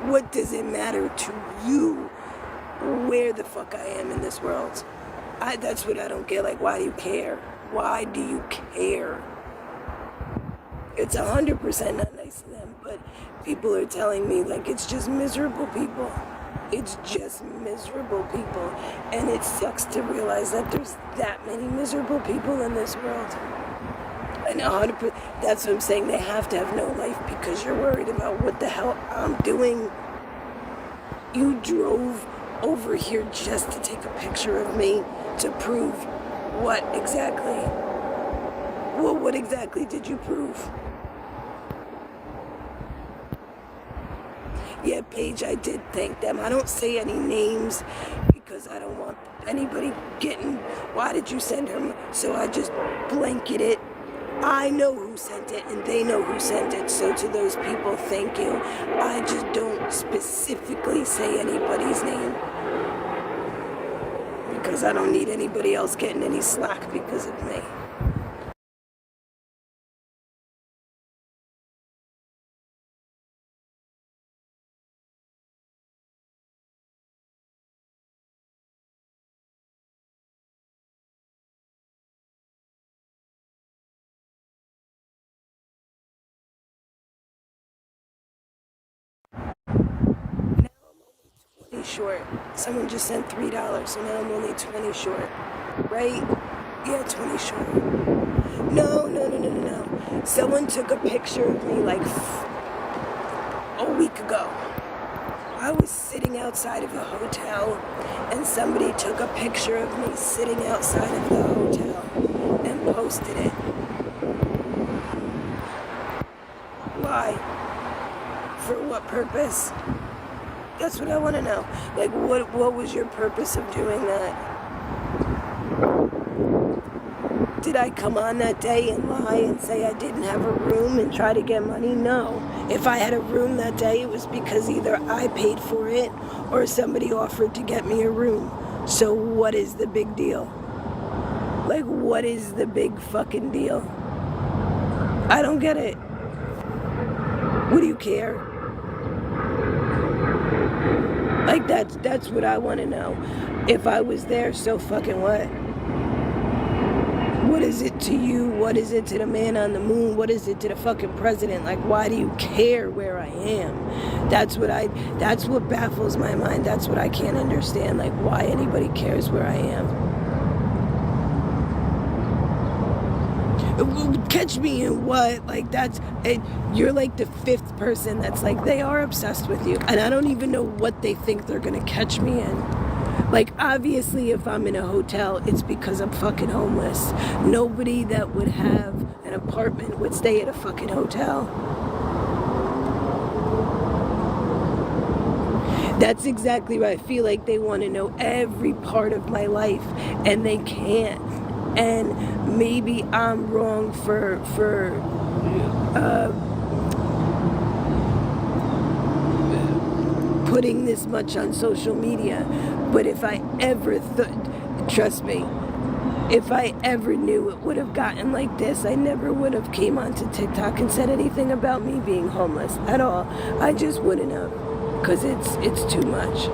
What does it matter to you where the fuck I am in this world? That's what I don't get. Why do you care? Why do you care? It's 100% not nice to them, but people are telling me, it's just miserable people. It's just miserable people. And it sucks to realize that there's that many miserable people in this world. And 100%, that's what I'm saying. They have to have no life because you're worried about what the hell I'm doing. You drove over here just to take a picture of me to prove what exactly? Well, what exactly did you prove? Yeah, Paige, I did thank them. I don't say any names because I don't want anybody getting, why did you send her? So I just blanket it. I know who sent it and they know who sent it. So to those people, thank you. I just don't specifically say anybody's name because I don't need anybody else getting any slack because of me. Short. Someone just sent $3, so now I'm only 20 short. Right? Yeah, 20 short. No. Someone took a picture of me like a week ago. I was sitting outside of a hotel and somebody took a picture of me sitting outside of the hotel and posted it. Why? For what purpose? That's what I want to know. Like, what was your purpose of doing that? Did I come on that day and lie and say I didn't have a room and try to get money? No. If I had a room that day, it was because either I paid for it or somebody offered to get me a room. So what is the big deal? Like, what is the big fucking deal? I don't get it. What do you care? Like, that's what I want to know. If I was there, so fucking what? What is it to you? What is it to the man on the moon? What is it to the fucking president? Like, why do you care where I am? That's what baffles my mind. That's what I can't understand. Like, why anybody cares where I am. Catch me in what? Like, you're like the fifth person that's like, they are obsessed with you. And I don't even know what they think they're going to catch me in. Like, obviously, if I'm in a hotel, it's because I'm fucking homeless. Nobody that would have an apartment would stay at a fucking hotel. That's exactly right. I feel like they want to know every part of my life, and they can't. And maybe I'm wrong for putting this much on social media, but if I ever trust me, if I ever knew it would have gotten like this, I never would have came onto TikTok and said anything about me being homeless at all. I just wouldn't have, because it's too much.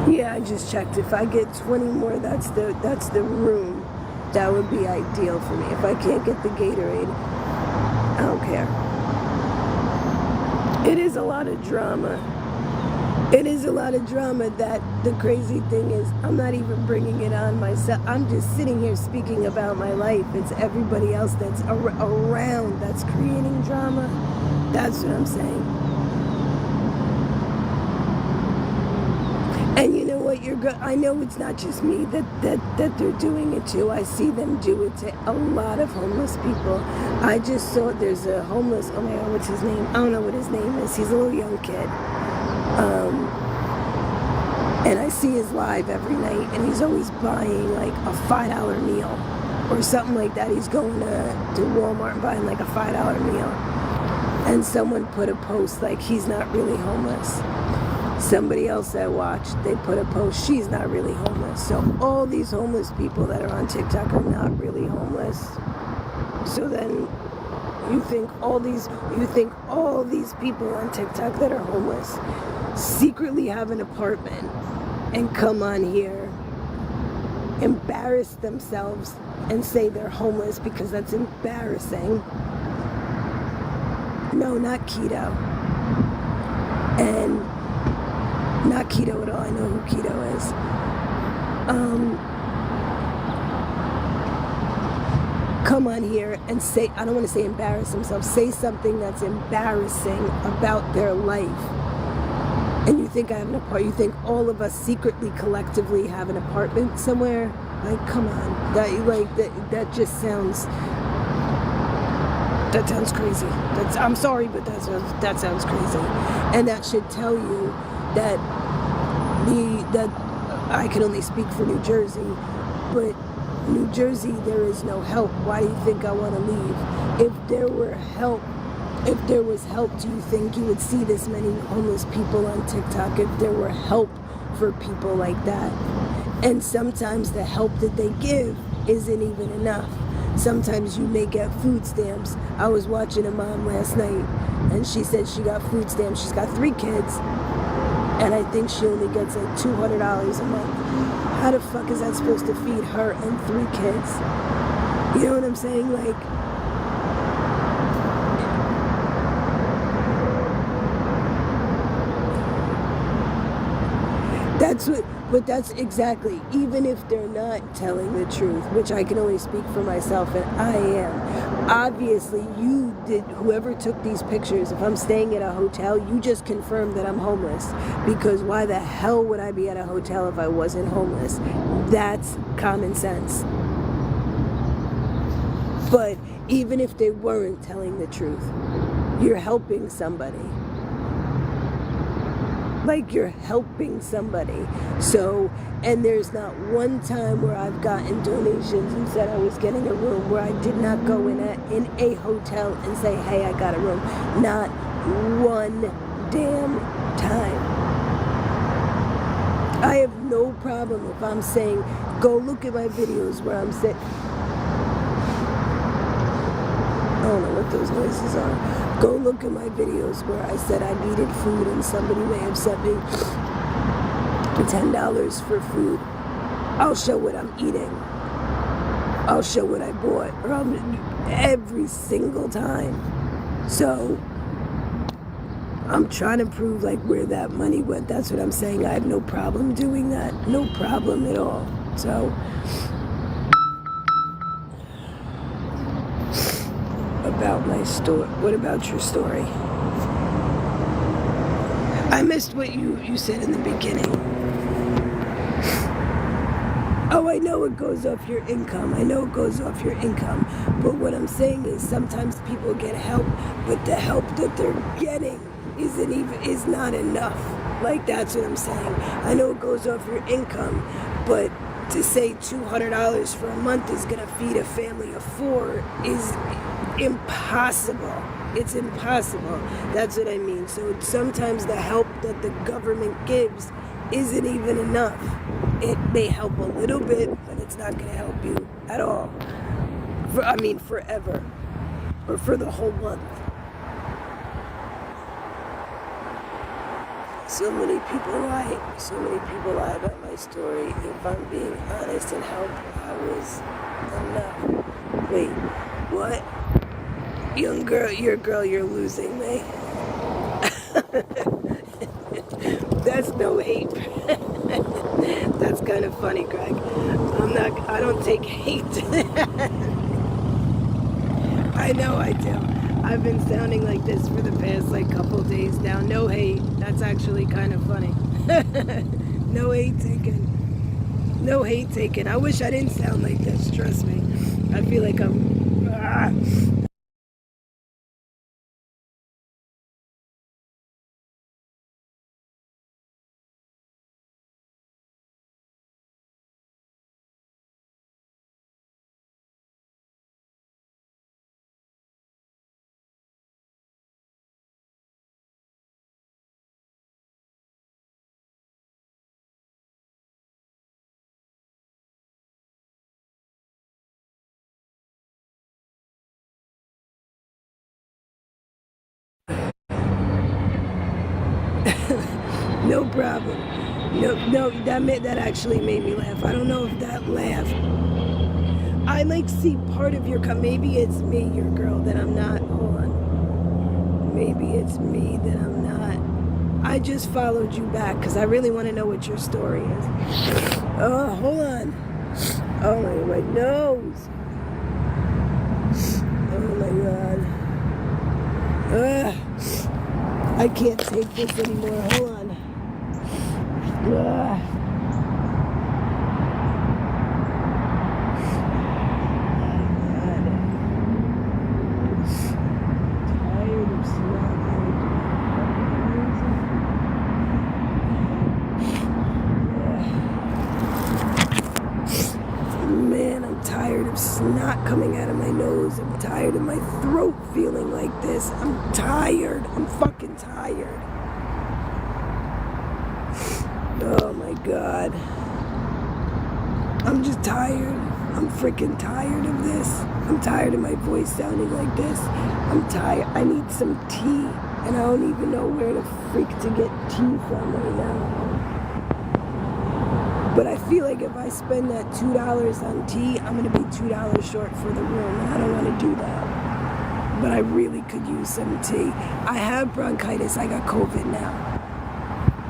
Yeah, I just checked. If I get 20 more, that's the room. That would be ideal for me. If I can't get the Gatorade, I don't care. It is a lot of drama. It is a lot of drama. That the crazy thing is, I'm not even bringing it on myself. I'm just sitting here speaking about my life. It's everybody else that's around that's creating drama. That's what I'm saying. And you know what? I know it's not just me that they're doing it to. I see them do it to a lot of homeless people. I just saw there's a homeless, oh my God, what's his name? I don't know what his name is. He's a little young kid. And I see his live every night, and he's always buying like a $5 meal or something like that. He's going to Walmart and buying like a $5 meal. And someone put a post like, he's not really homeless. Somebody else I watched, they put a post, she's not really homeless. So all these homeless people that are on TikTok are not really homeless. So then you think all these people on TikTok that are homeless secretly have an apartment and come on here, embarrass themselves and say they're homeless because that's embarrassing. No, not keto. keto at all. I know who keto is. Come on here and say, I don't want to say embarrass themselves, say something that's embarrassing about their life. And you think I have an apartment, you think all of us secretly, collectively have an apartment somewhere? Like, come on. That just sounds, that sounds crazy. I'm sorry, but that sounds crazy. And that should tell you that I can only speak for New Jersey, but New Jersey, there is no help. Why do you think I want to leave? If there were help, if there was help, do you think you would see this many homeless people on TikTok? If there were help for people like that? And sometimes the help that they give isn't even enough. Sometimes you may get food stamps. I was watching a mom last night, and she said she got food stamps. She's got 3 kids, and I think she only gets like $200 a month. How the fuck is that supposed to feed her and 3 kids? You know what I'm saying? Like, that's exactly, even if they're not telling the truth, which I can only speak for myself, and I am. Obviously, whoever took these pictures, if I'm staying at a hotel, you just confirmed that I'm homeless, because why the hell would I be at a hotel if I wasn't homeless? That's common sense. But even if they weren't telling the truth, you're helping somebody. Like, you're helping somebody. So, and there's not one time where I've gotten donations and said I was getting a room where I did not go in a hotel and say, hey, I got a room. Not one damn time. I have no problem if I'm saying, go look at my videos where I'm saying, I don't know what those noises are. Go look at my videos where I said I needed food and somebody may have sent me $10 for food. I'll show what I'm eating. I'll show what I bought. Every single time. So I'm trying to prove like where that money went. That's what I'm saying. I have no problem doing that. No problem at all. So about my story. What about your story? I missed what you said in the beginning. Oh, I know it goes off your income. I know it goes off your income. But what I'm saying is sometimes people get help, but the help that they're getting is not enough. Like, that's what I'm saying. I know it goes off your income, but to say $200 for a month is going to feed a family of 4 is impossible. It's impossible. That's what I mean. So sometimes the help that the government gives isn't even enough. It may help a little bit, but it's not going to help you at all. Forever. Or for the whole month. So many people lie. So many people lie about my story. If I'm being honest and help, I was enough. Wait, what? Young girl, you're losing me. That's no hate. That's kind of funny, Greg. I don't take hate. I know I do. I've been sounding like this for the past couple days now. No hate. That's actually kind of funny. No hate taken. No hate taken. I wish I didn't sound like this, trust me. I feel like I'm... No problem. No, that actually made me laugh. I don't know if that laughed. I see part of your maybe it's me, your girl, that I'm not. Hold on. Maybe it's me that I'm not. I just followed you back because I really want to know what your story is. Oh, hold on. Oh my nose. Oh my God. I can't take this anymore. Hold on. Ugh. Man, I'm tired of snot coming out of my nose. I'm tired of my throat feeling like this. I'm tired. I'm fucking tired. Oh my God. I'm just tired. I'm freaking tired of this. I'm tired of my voice sounding like this. I'm tired. I need some tea. And I don't even know where the freak to get tea from right now. But I feel like if I spend that $2 on tea, I'm going to be $2 short for the room. And I don't want to do that. But I really could use some tea. I have bronchitis. I got COVID now.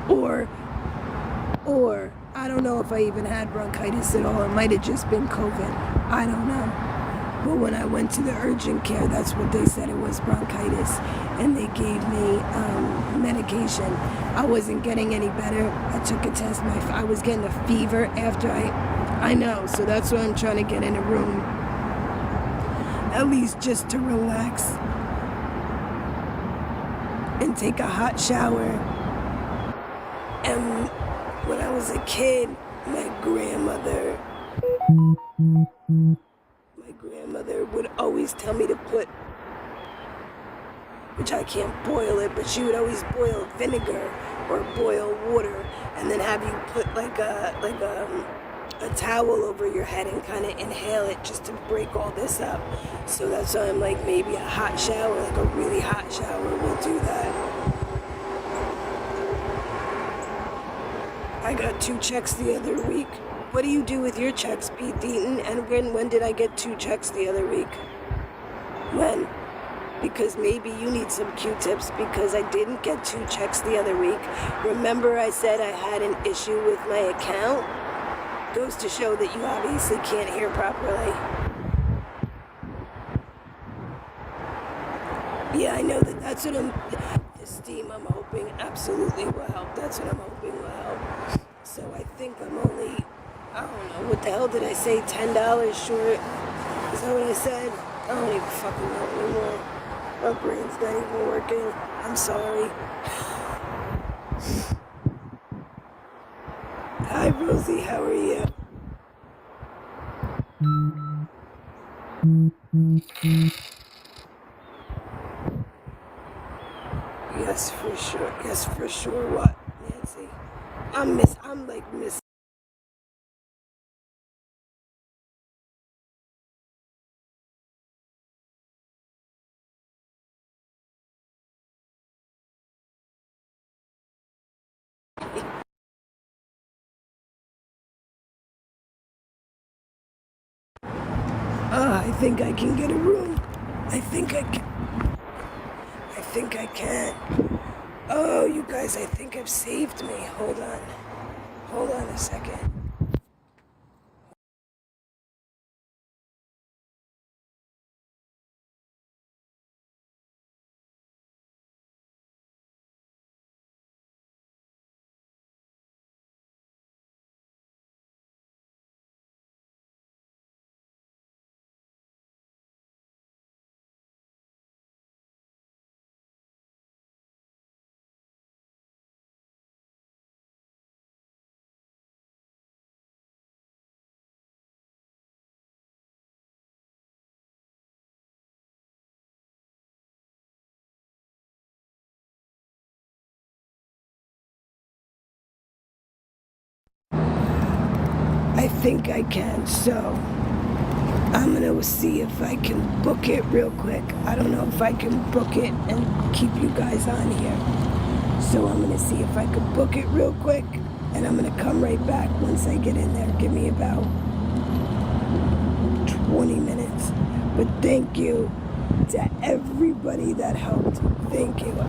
Or I don't know if I even had bronchitis at all. It might have just been COVID. I don't know. But when I went to the urgent care, that's what they said, it was bronchitis. And they gave me medication. I wasn't getting any better. I took a test. I was getting a fever after I know. So that's why I'm trying to get in a room. At least just to relax. And take a hot shower. And when I was a kid, my grandmother would always tell me to put, which I can't boil it, but she would always boil vinegar or boil water and then have you put like a towel over your head and kind of inhale it just to break all this up. So that's why I'm like, maybe a hot shower, like a really hot shower will do that. I got 2 checks the other week. What do you do with your checks, Pete Deaton? And when did I get 2 checks the other week? When? Because maybe you need some Q-tips because I didn't get 2 checks the other week. Remember I said I had an issue with my account? Goes to show that you obviously can't hear properly. Yeah, I know that's what this steam I'm hoping absolutely will help. That's what I'm hoping will help. So I think I'm only, I don't know, what the hell did I say, $10 short? Is that what I said? I don't even fucking know anymore. My brain's not even working. I'm sorry. Hi, Rosie, how are you? Yes, for sure. Yes, for sure. What, Nancy? I'm like miss. I think I can get a room. I think I can. Oh, you guys, I think I've saved me. Hold on a second. I think I can, so I'm gonna see if I can book it real quick. I don't know if I can book it and keep you guys on here. So I'm gonna see if I can book it real quick, and I'm gonna come right back once I get in there. Give me about 20 minutes. But thank you to everybody that helped. Thank you.